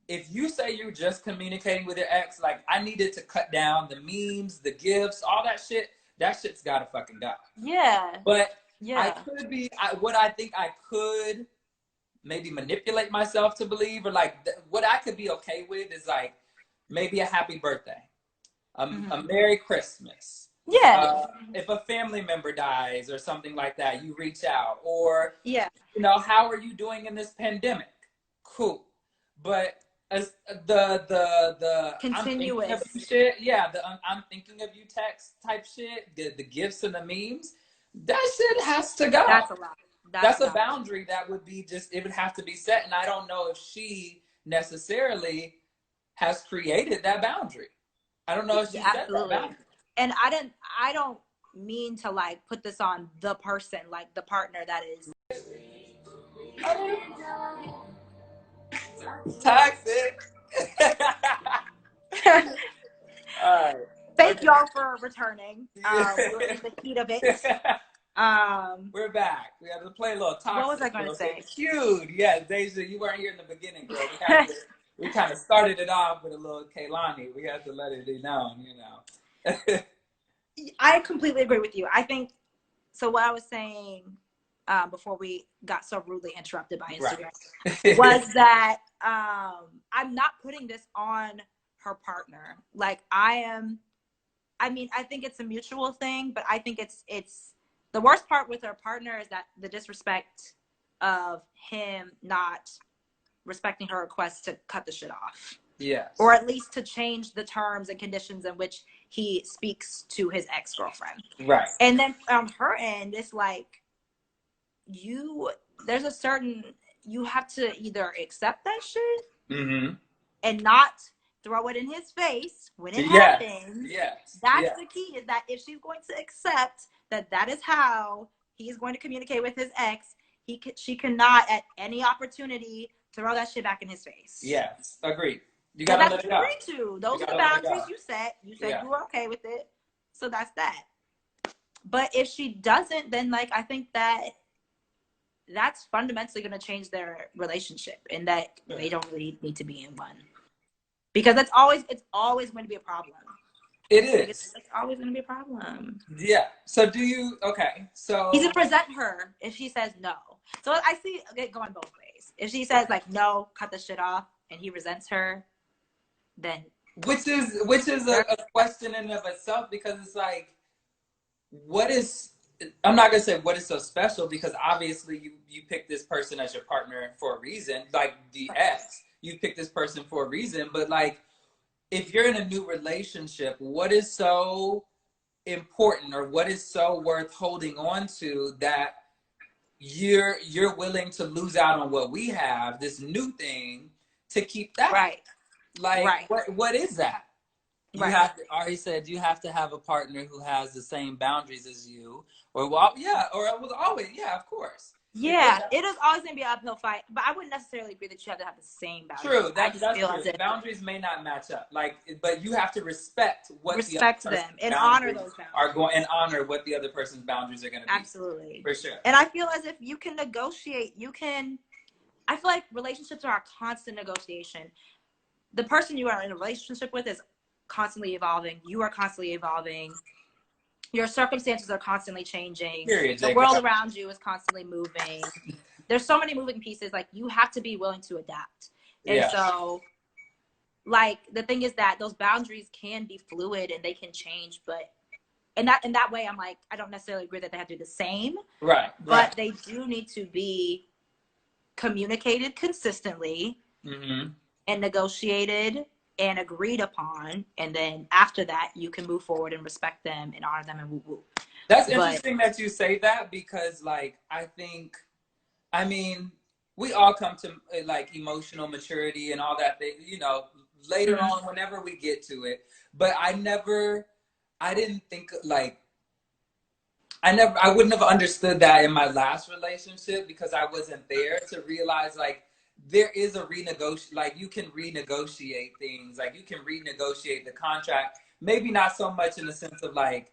if you say you're just communicating with your ex, like, I needed to cut down the memes, the gifts, all that shit. that shit's gotta fucking go. Yeah. But Yeah. I could be, what I think I could maybe manipulate myself to believe, or like what I could be okay with is like maybe a happy birthday, a Merry Christmas. Yeah. If a family member dies or something like that, you reach out, or Yeah. you know, how are you doing in this pandemic? Cool, but as the I'm thinking of Continuous. you shit, yeah, the I'm thinking of you text type shit, the gifts and the memes, that shit has to go. That's a lot. That's a boundary that would be just, it would have to be set, and I don't know if she necessarily has created that boundary. I don't know if she set that boundary. And I don't mean to like put this on the person, like the partner that is toxic. All right. Thank y'all for returning. We're in the heat of it. We're back. We have to play a little toxic. What was I going to say? Cute. Yeah, Deja, you weren't here in the beginning, girl. We kind of started it off with a little Kehlani. We had to let it be known, you know. I completely agree with you. I think, so what I was saying before we got so rudely interrupted by Instagram was that I'm not putting this on her partner. Like I think it's a mutual thing, but I think it's the worst part with her partner is that the disrespect of him not respecting her request to cut the shit off. Yes. Or at least to change the terms and conditions in which he speaks to his ex-girlfriend. Right. And then on her end, it's like, you have to either accept that shit and not throw it in his face when it happens. Yes. That's the key, is that if she's going to accept that is how he's going to communicate with his ex, she cannot at any opportunity throw that shit back in his face. Yes, agreed. You gotta let it go. To. Those are the boundaries you set. You said you were okay with it, so that's that. But if she doesn't, then like I think that's fundamentally going to change their relationship, and that they don't really need to be in one, because it's always going to be a problem. It is. It's always going to be a problem. Yeah. So so he's going to resent her if she says no. So I see it going both ways. If she says like no, cut the shit off, and he resents her, then which is a question in and of itself, because it's like, I'm not gonna say what is so special, because obviously you pick this person as your partner for a reason, like the ex, you pick this person for a reason, but like if you're in a new relationship, what is so important, or what is so worth holding on to that you're willing to lose out on what we have, this new thing, to keep that? Right. Like what is that? You have to, Ari said, you have to have a partner who has the same boundaries as you, or it was always, of course. Yeah, it is always going to be an uphill fight, but I wouldn't necessarily agree that you have to have the same boundaries. True, that's true. Boundaries may not match up, but you have to respect them and honor those boundaries. And honor what the other person's boundaries are going to be. Absolutely, for sure. And I feel as if you can negotiate. I feel like relationships are a constant negotiation. The person you are in a relationship with is constantly evolving. You are constantly evolving. Your circumstances are constantly changing. The world around you is constantly moving. There's so many moving pieces. Like, you have to be willing to adapt. And so, like, the thing is that those boundaries can be fluid and they can change, but in that way, I'm like, I don't necessarily agree that they have to do the same. Right. But they do need to be communicated consistently and negotiated and agreed upon, and then after that you can move forward and respect them and honor them and woo-woo. That's interesting that you say that, because like I mean we all come to like emotional maturity and all that thing, you know, later on whenever we get to it, but I didn't think like I wouldn't have understood that in my last relationship, because I wasn't there to realize like there is a like you can renegotiate things, like you can renegotiate the contract, maybe not so much in the sense of like,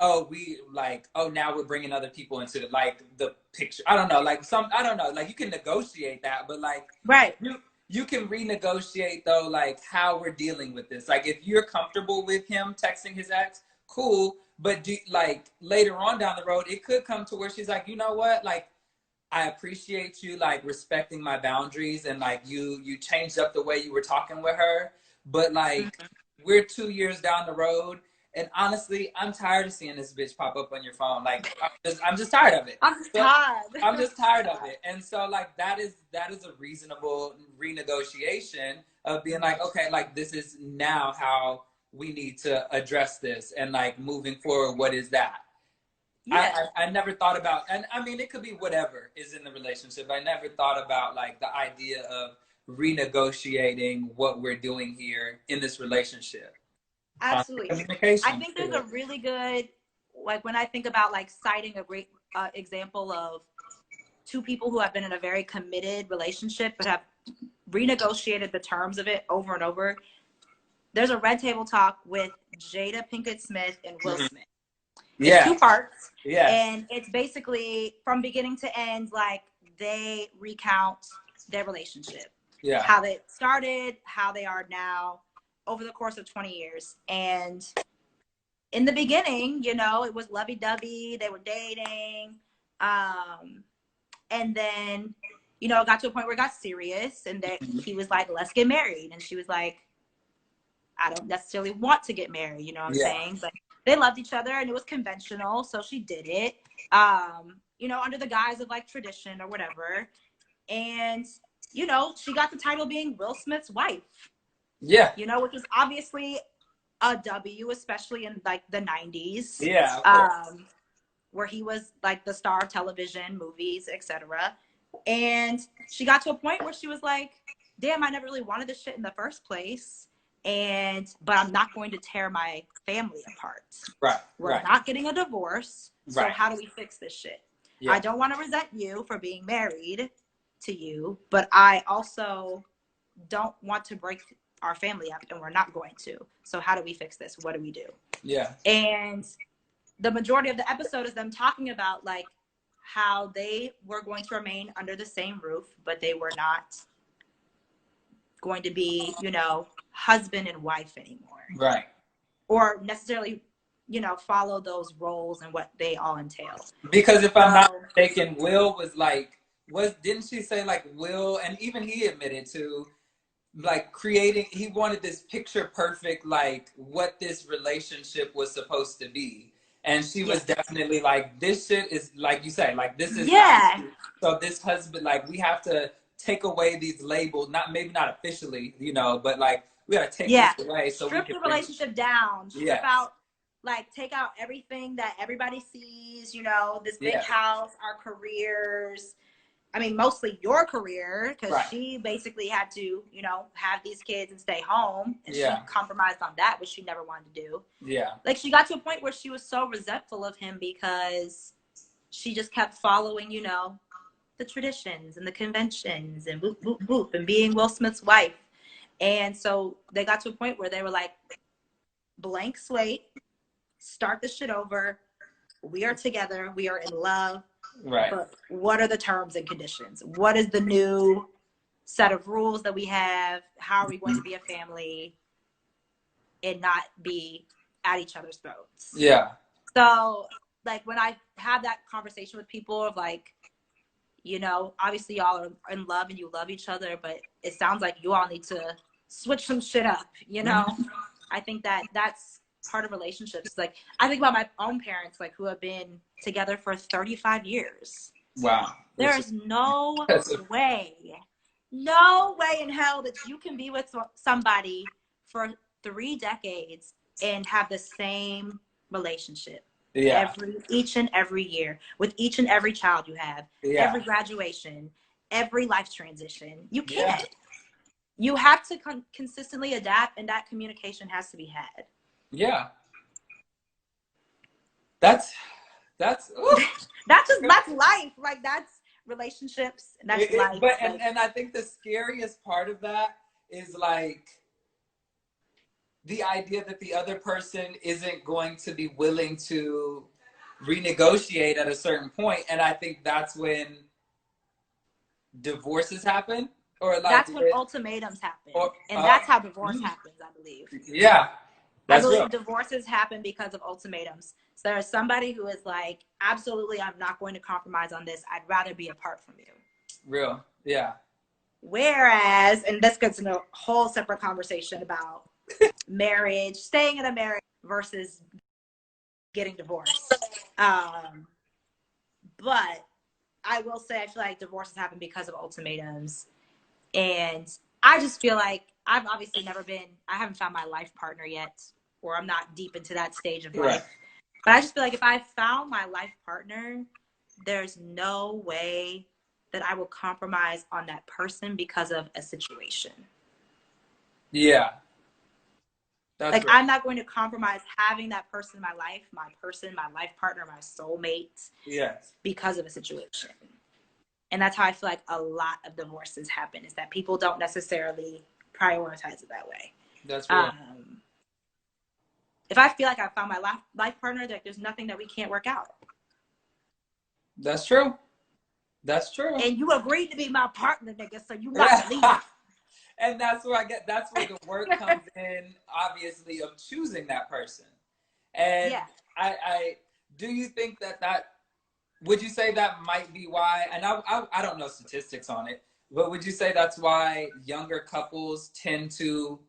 now we're bringing other people into the picture. I don't know, like you can negotiate that, but like you can renegotiate though, like how we're dealing with this. Like if you're comfortable with him texting his ex, cool, but like later on down the road, it could come to where she's like, you know what, like I appreciate you like respecting my boundaries, and like you changed up the way you were talking with her, but like we're 2 years down the road, and honestly, I'm tired of seeing this bitch pop up on your phone. Like I'm just tired of it. I'm just tired. I'm just tired of it. And so like that is a reasonable renegotiation of being like, okay, like this is now how we need to address this, and like moving forward, what is that? Yeah. I never thought about, and I mean, it could be whatever is in the relationship. I never thought about like the idea of renegotiating what we're doing here in this relationship. Absolutely. Communication. I think there's a really good, like when I think about like citing a great example of two people who have been in a very committed relationship but have renegotiated the terms of it over and over. There's a Red Table Talk with Jada Pinkett Smith and Will Smith. Yeah. It's 2 parts. Yeah. And it's basically from beginning to end, like they recount their relationship. Yeah. How they started, how they are now over the course of 20 years. And in the beginning, you know, it was lovey-dovey. They were dating. And then, you know, it got to a point where it got serious, and that he was like, let's get married. And she was like, I don't necessarily want to get married. You know what I'm saying? But they loved each other, and it was conventional, so she did it, you know, under the guise of like tradition or whatever. And, you know, she got the title being Will Smith's wife. Yeah. You know, which was obviously a W, especially in like the 90s. Yeah. Where he was like the star of television, movies, etc. And she got to a point where she was like, damn, I never really wanted this shit in the first place. But I'm not going to tear my family apart. Right. We're not getting a divorce. So how do we fix this shit? Yeah. I don't want to resent you for being married to you, but I also don't want to break our family up, and we're not going to. So how do we fix this? What do we do? Yeah. And the majority of the episode is them talking about like how they were going to remain under the same roof, but they were not going to be, you know, husband and wife anymore. Right. Or necessarily, you know, follow those roles and what they all entail. Because if I'm not mistaken, Will was like, didn't she say like Will, and even he admitted to like creating, he wanted this picture perfect, like what this relationship was supposed to be. And she was definitely like, this shit is like you say, like this is so this husband, like we have to take away these labels, maybe not officially, you know, but like we gotta take this away so strip we can the relationship down, strip out, like take out everything that everybody sees, you know, this big house, our careers. I mean, mostly your career, because she basically had to, you know, have these kids and stay home, and she compromised on that, which she never wanted to do. Yeah. Like she got to a point where she was so resentful of him because she just kept following, you know, the traditions and the conventions and whoop, whoop, whoop, and being Will Smith's wife. And so they got to a point where they were like, blank slate, start this shit over. We are together. We are in love. Right. But what are the terms and conditions? What is the new set of rules that we have? How are we going to be a family and not be at each other's throats? Yeah. So, like, when I have that conversation with people of like, you know, obviously y'all are in love and you love each other, but it sounds like you all need to switch some shit up, you know? I think that that's part of relationships. Like, I think about my own parents, like, who have been together for 35 years. Wow. There's no way in hell that you can be with somebody for 3 decades and have the same relationship. Yeah. Each and every year, with each and every child you have, every graduation, every life transition. You can't. You have to consistently adapt, and that communication has to be had. Yeah. That's that's life. Like, that's relationships. That's life. But and I think the scariest part of that is like the idea that the other person isn't going to be willing to renegotiate at a certain point. And I think that's when divorces happen. Or like that's when ultimatums happen. And that's how divorce happens, I believe. Yeah. I believe divorces happen because of ultimatums. So there's somebody who is like, absolutely, I'm not going to compromise on this. I'd rather be apart from you. Real. Yeah. Whereas, and this gets into a whole separate conversation about marriage, staying in a marriage versus getting divorced. But I will say, I feel like divorces happen because of ultimatums. And I just feel like I've obviously I haven't found my life partner yet, or I'm not deep into that stage of life. But I just feel like if I found my life partner, there's no way that I will compromise on that person because of a situation. Yeah. That's like, right. I'm not going to compromise having that person in my life, my life partner, my soulmate, Yes, because of a situation. And that's how I feel like a lot of divorces happen, is that people don't necessarily prioritize it that way. that's real. If I feel like I found my life partner, like there's nothing that we can't work out. That's true. That's true. And you agreed to be my partner, nigga, so you got to leave. And that's where that's where the work comes in, obviously, of choosing that person. And yeah. I do you think that would you say that might be why, and I don't know statistics on it, but would you say that's why younger couples tend to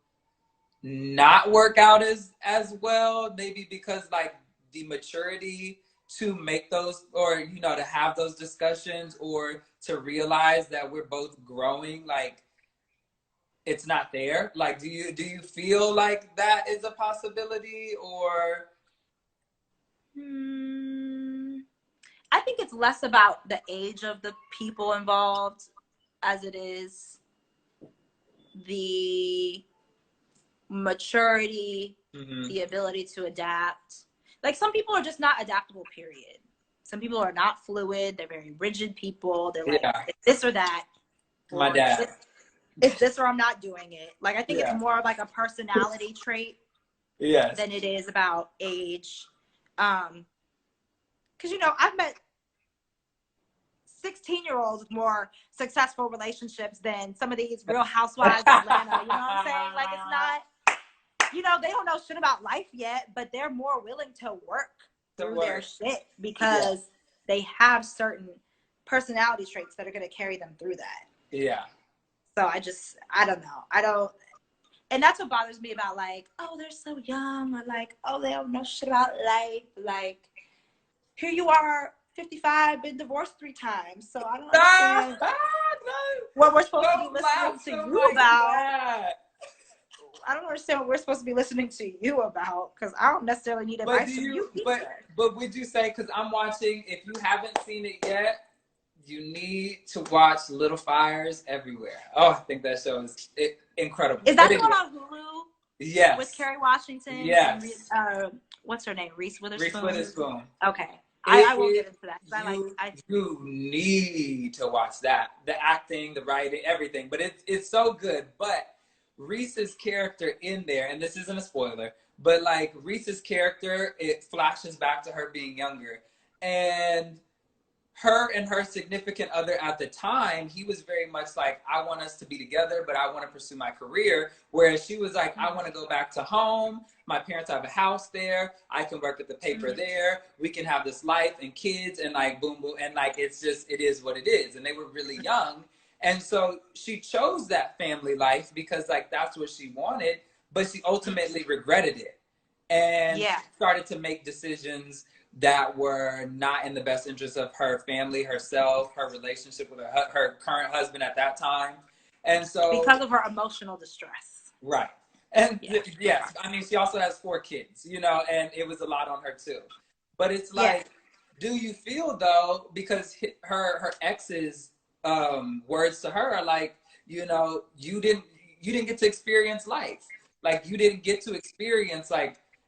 not work out as well? Maybe because like the maturity to make those, or to have those discussions, or to realize that we're both growing, like it's not there. Like do you feel like that is a possibility, or I think it's less about the age of the people involved as it is the maturity, the ability to adapt. Like some people are just not adaptable, period. Some people are not fluid. They're very rigid people. They're like, it's this or that. My dad. It's this or I'm not doing it. Like, I think it's more of like a personality trait than it is about age. Because, I've met 16-year-olds with more successful relationships than some of these Real Housewives of Atlanta. You know what I'm saying? Like, it's not, they don't know shit about life yet, but they're more willing to work through their shit because they have certain personality traits that are going to carry them through that. Yeah. So I don't know. And that's what bothers me about like, oh, they're so young, or like, oh, they don't know shit about life. Like, here you are, 55, been divorced 3 times. So I don't understand what we're supposed to be listening to you about. I don't understand what we're supposed to be listening to you about, because I don't necessarily need advice from you either. But would you say, because I'm watching, if you haven't seen it yet, you need to watch Little Fires Everywhere. Oh, I think that show is incredible. Is that the one on Hulu? Yes. With Kerry Washington? Yes. And, what's her name? Reese Witherspoon? Reese Witherspoon. Okay. I won't get into that. You need to watch that. The acting, the writing, everything. But it's so good. But Reese's character in there, and this isn't a spoiler, but like Reese's character, it flashes back to her being younger. And her and her significant other at the time, he was very much like, I want us to be together, but I want to pursue my career. Whereas she was like, I want to go back to home. My parents have a house there. I can work at the paper there. We can have this life and kids and like boom, boom. And like, it is what it is. And they were really young. And so she chose that family life because like, that's what she wanted, but she ultimately regretted it and started to make decisions that were not in the best interest of her family, herself, her relationship with her current husband at that time. And so because of her emotional distress. Right. And yes, I mean, she also has 4 kids, and it was a lot on her too. But it's like, do you feel though, because her ex's words to her are like, you didn't get to experience life. Like you didn't get to experience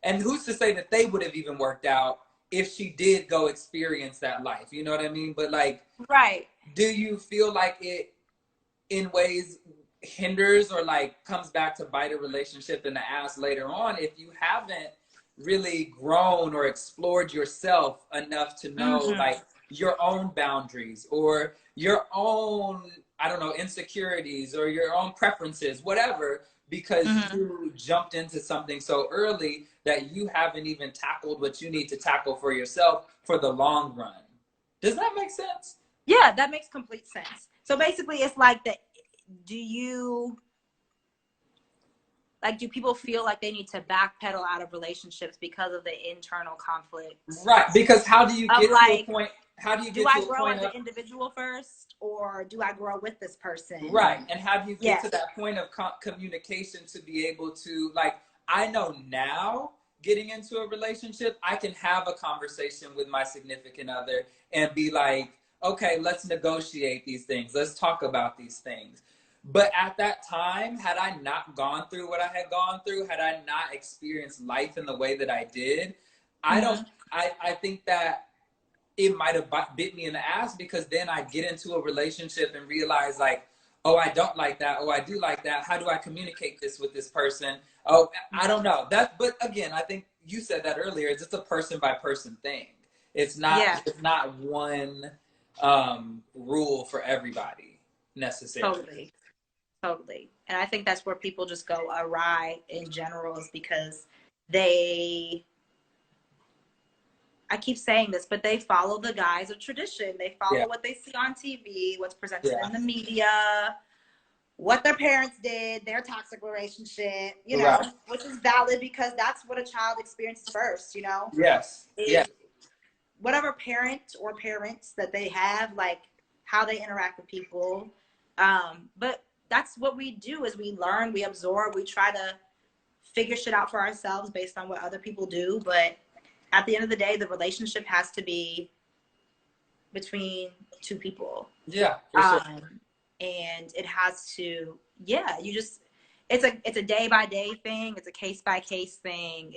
and who's to say that they would have even worked out if she did go experience that life, you know what I mean? But like, do you feel like it in ways hinders or like comes back to bite a relationship in the ass later on if you haven't really grown or explored yourself enough to know like your own boundaries or your own, I don't know, insecurities or your own preferences, whatever, because Mhm. you jumped into something so early that you haven't even tackled what you need to tackle for yourself for the long run. Does that make sense? Yeah, that makes complete sense. So basically, it's like that. Do you like? Do people feel like they need to backpedal out of relationships because of the internal conflict Right. Because how do you of get to a like, point? How do you do get I to a grow point as an of individual first, or do I grow with this right? person? And how do you get Yeah. to that point of communication to be able to like? I know now, getting into a relationship, I can have a conversation with my significant other and be like, okay, let's negotiate these things. Let's talk about these things. But at that time, had I not gone through what I had gone through, had I not experienced life in the way that I did, I don't. Mm-hmm. I think that it might have bit me in the ass, because then I get into a relationship and realize like, oh, I don't like that. Oh, I do like that. How do I communicate this with this person? Oh, I don't know that. But again, I think you said that earlier. It's just a person by person thing. It's not. Yeah, It's not one rule for everybody necessarily. totally. Totally. And I think that's where people just go awry in general, is because they, I keep saying this, but they follow the guise of tradition. They Yeah. follow what they see on TV, what's presented Yeah. in the media, what their parents did, their toxic relationship, Right. which is valid because that's what a child experiences first, Yes. Yeah. is whatever parent or parents that they have, like how they interact with people. But that's what we do, is we learn, we absorb, we try to figure shit out for ourselves based on what other people do. But at the end of the day, the relationship has to be between two people. Yeah. For sure. And it has to, yeah, you just, it's a day by day thing. It's a case by case thing.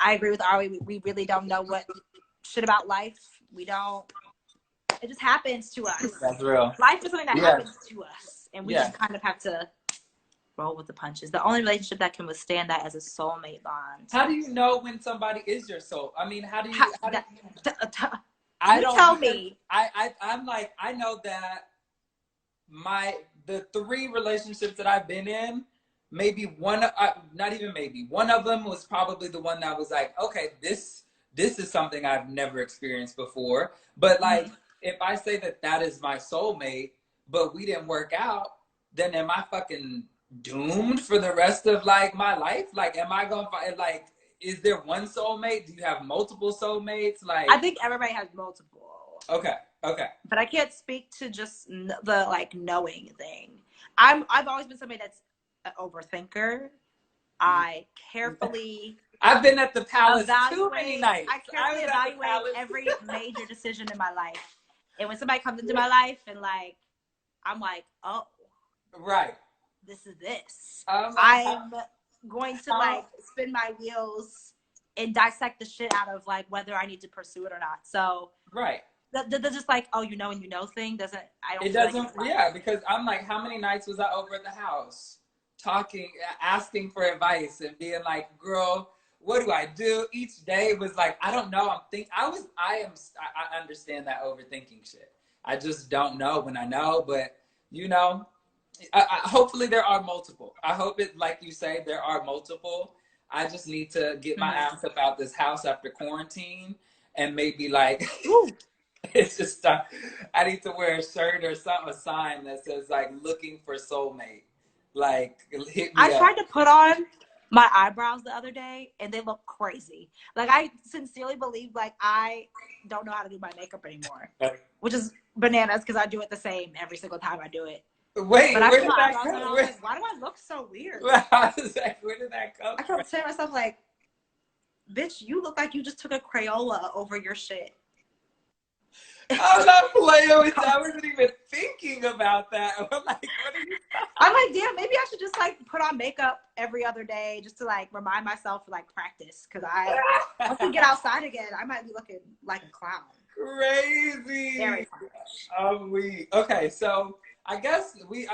I agree with Ari. We really don't know what shit about life. We don't, it just happens to us. That's real. Life is something that Yeah. happens to us, and we Yeah. just kind of have to roll with the punches. The only relationship that can withstand that is a soulmate bond. How do you know when somebody is your soul? I mean, how do you? You tell me. I'm like, I know that the 3 relationships that I've been in, maybe one, not even maybe, one of them was probably the one that was like, okay, this is something I've never experienced before. But like, if I say that is my soulmate, but we didn't work out, then am I fucking doomed for the rest of like my life? Like, am I gonna find like? Is there one soulmate? Do you have multiple soulmates? Like, I think everybody has multiple. Okay. But I can't speak to just the like knowing thing. I've always been somebody that's an overthinker. I carefully. I've been at the palace too many nights. I carefully evaluate every major decision in my life, and when somebody comes into my life and like, I'm like, oh, right, this is this. I'm going to like spin my wheels and dissect the shit out of like whether I need to pursue it or not. So right. The just like, oh, you know, and you know thing doesn't. I don't. It doesn't. Yeah, because I'm like, how many nights was I over at the house, talking, asking for advice, and being like, girl, what do I do? Each day was like, I don't know. I understand that overthinking shit. I just don't know when I know, but hopefully there are multiple. I hope it, like you say, there are multiple. I just need to get my ass up out this house after quarantine and maybe like, it's just, I need to wear a shirt or something, a sign that says like looking for soulmate. Like, hit me up. Tried to put on my eyebrows the other day and they look crazy. Like, I sincerely believe like I don't know how to do my makeup anymore, which is bananas because I do it the same every single time I do it. Wait, but where did that come from? Like, why do I look so weird? Where did that come I kept saying to myself like, bitch, you look like you just took a Crayola over your shit. I'm not playing with that. I wasn't even thinking about that. I'm like, what are you talking? I'm like, damn, maybe I should just like put on makeup every other day just to like remind myself to like practice. Cause once we get outside again, I might be looking like a clown. Crazy. Very funny. Okay, so I guess we've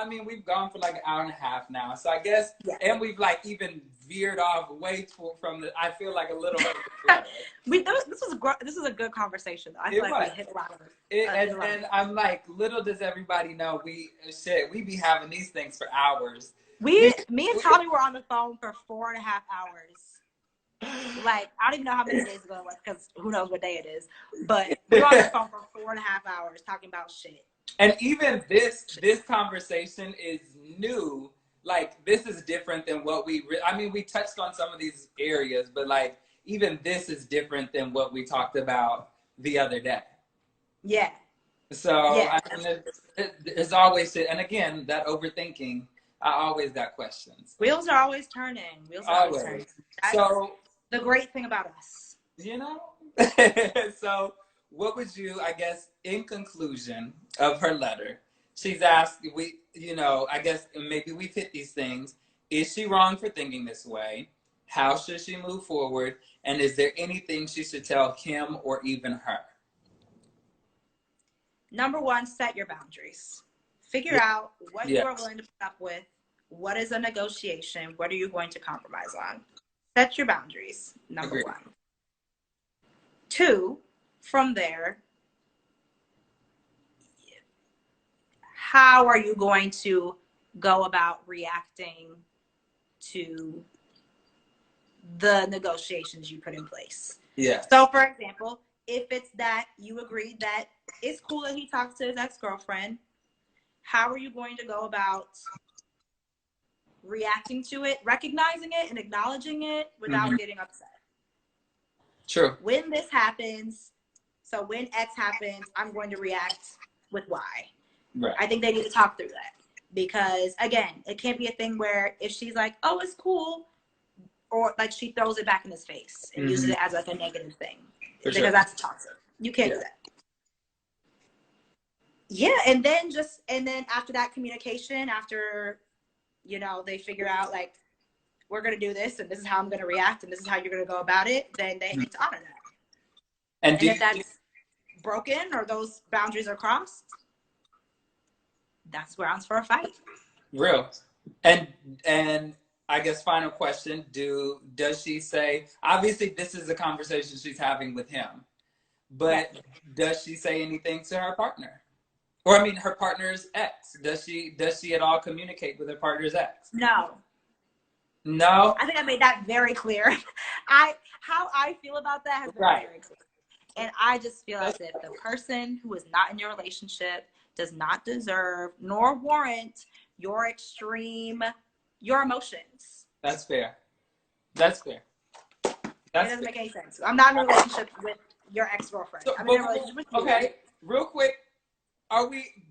gone for like an hour and a half now. So I guess, and we've like even veered off way from the, I feel like a little. This was a good conversation. I feel like we hit a lot of it. And I'm like, little does everybody know, we be having these things for hours. Me and Tommy were on the phone for 4.5 hours. Like, I don't even know how many days ago it was, because who knows what day it is. But we were on the phone for 4.5 hours talking about shit. And even this conversation is new. Like, this is different than what we touched on some of these areas, but like, even this is different than what we talked about the other day. Yeah. So, yeah. I mean, it's always shit. And again, that overthinking, I always got questions. Wheels are always turning. That's so the great thing about us. You know? So what would you, I guess, in conclusion of her letter, she's asked, I guess maybe we've hit these things. Is she wrong for thinking this way? How should she move forward? And is there anything she should tell him or even her? Number one, set your boundaries. Figure out what you are willing to put up with. What is a negotiation? What are you going to compromise on? Set your boundaries, number one. 2, from there, how are you going to go about reacting to the negotiations you put in place? Yeah. So, for example, if it's that you agreed that it's cool that he talks to his ex-girlfriend, how are you going to go about reacting to it, recognizing it and acknowledging it without getting upset? True. When this happens, so when X happens, I'm going to react with Y. Right. I think they need to talk through that, because again, it can't be a thing where if she's like, oh, it's cool, or like she throws it back in his face and uses it as like a negative thing, because that's toxic. You can't do that. Yeah, and then after that communication, after they figure out like, we're gonna do this and this is how I'm gonna react and this is how you're gonna go about it, then they need to honor that. And if that's broken or those boundaries are crossed, that's grounds for a fight. Real. And I guess final question, does she say, obviously this is a conversation she's having with him, but does she say anything to her partner? Or I mean her partner's ex? Does she at all communicate with her partner's ex? No. No? I think I made that very clear. How I feel about that has been very clear. And I just feel as if the person who is not in your relationship does not deserve nor warrant your emotions. That's fair. It doesn't make any sense. I'm not in a relationship with your ex-girlfriend. I'm in a relationship with you. Okay, real quick.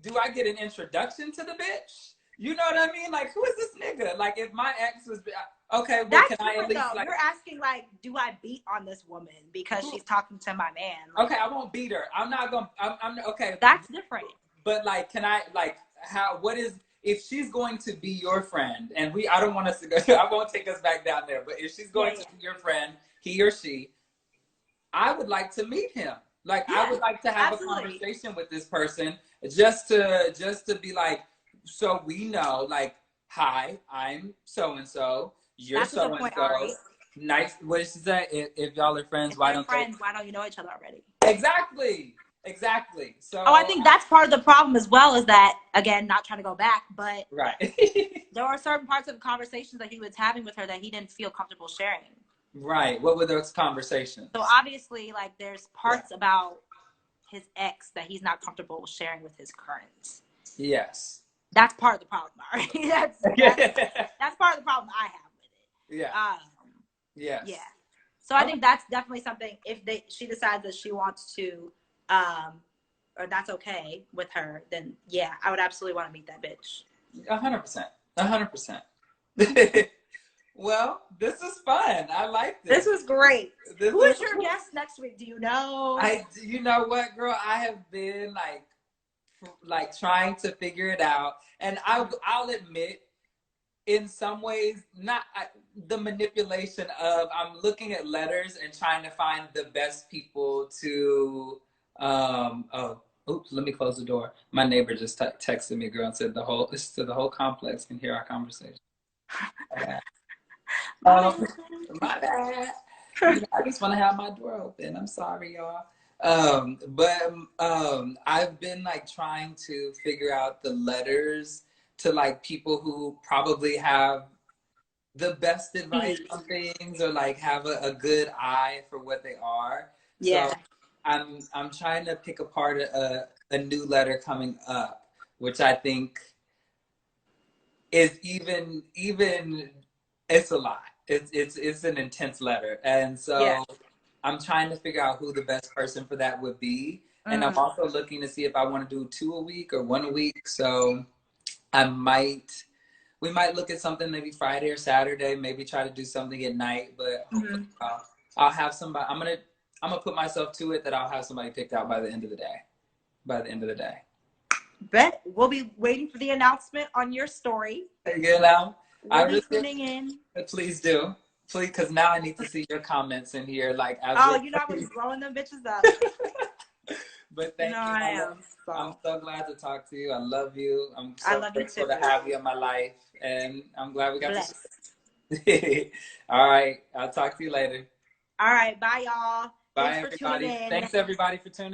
Do I get an introduction to the bitch? You know what I mean? Like, who is this nigga? Like, if my ex was, okay, well, can I at least, like... You're asking, like, do I beat on this woman because she's talking to my man? Like, okay, I won't beat her. I'm not going to, I'm okay. That's different. But, like, can I, like, if she's going to be your friend, and I don't want us to go, I won't take us back down there, but if she's going to be your friend, he or she, I would like to meet him. Like, I would like to have a conversation with this person just to be like, so we know, like, hi, I'm so-and-so, you're so-and-so. Nice. What did she say? If y'all are friends, why don't you know each other already? Exactly. So. Oh, I think that's part of the problem as well, is that, again, not trying to go back, but there are certain parts of the conversations that he was having with her that he didn't feel comfortable sharing. Right. What were those conversations? So obviously, like, there's parts about his ex that he's not comfortable sharing with his current. Yes. That's part of the problem, all right? That's part of the problem I have with it. Yeah. Yes. Yeah. So I think that's definitely something, if she decides that she wants to, or that's okay with her, then yeah, I would absolutely want to meet that bitch. 100%. Well, this is fun. I like this. This was great. Who is your guest next week? Do you know? You know what, girl? I have been like trying to figure it out, and I'll admit, in some ways, not the manipulation of, I'm looking at letters and trying to find the best people to. Oops, let me close the door. My neighbor just texted me, girl, and said the whole complex can hear our conversation. My bad. I just want to have my door open. I'm sorry, y'all. But I've been like trying to figure out the letters to like people who probably have the best advice on things or like have a good eye for what they are. Yeah. So I'm trying to pick apart a new letter coming up, which I think is even it's a lot. It's an intense letter, and so Yeah. I'm trying to figure out who the best person for that would be. And I'm also looking to see if I want to do 2 a week or 1 a week. So we might look at something maybe Friday or Saturday, maybe try to do something at night, but hopefully I'll have somebody, I'm gonna put myself to it that I'll have somebody picked out by the end of the day. Bet we'll be waiting for the announcement on your story. You know, We'll be tuning in. Please do. Please, because now I need to see your comments in here. Like, you know, I was blowing them bitches up. But thank you. I'm so glad to talk to you. I love you. I'm so grateful to have you in my life. And I'm glad we got this. All right. I'll talk to you later. All right. Bye, y'all. Bye, everybody. Thanks, everybody, for tuning in.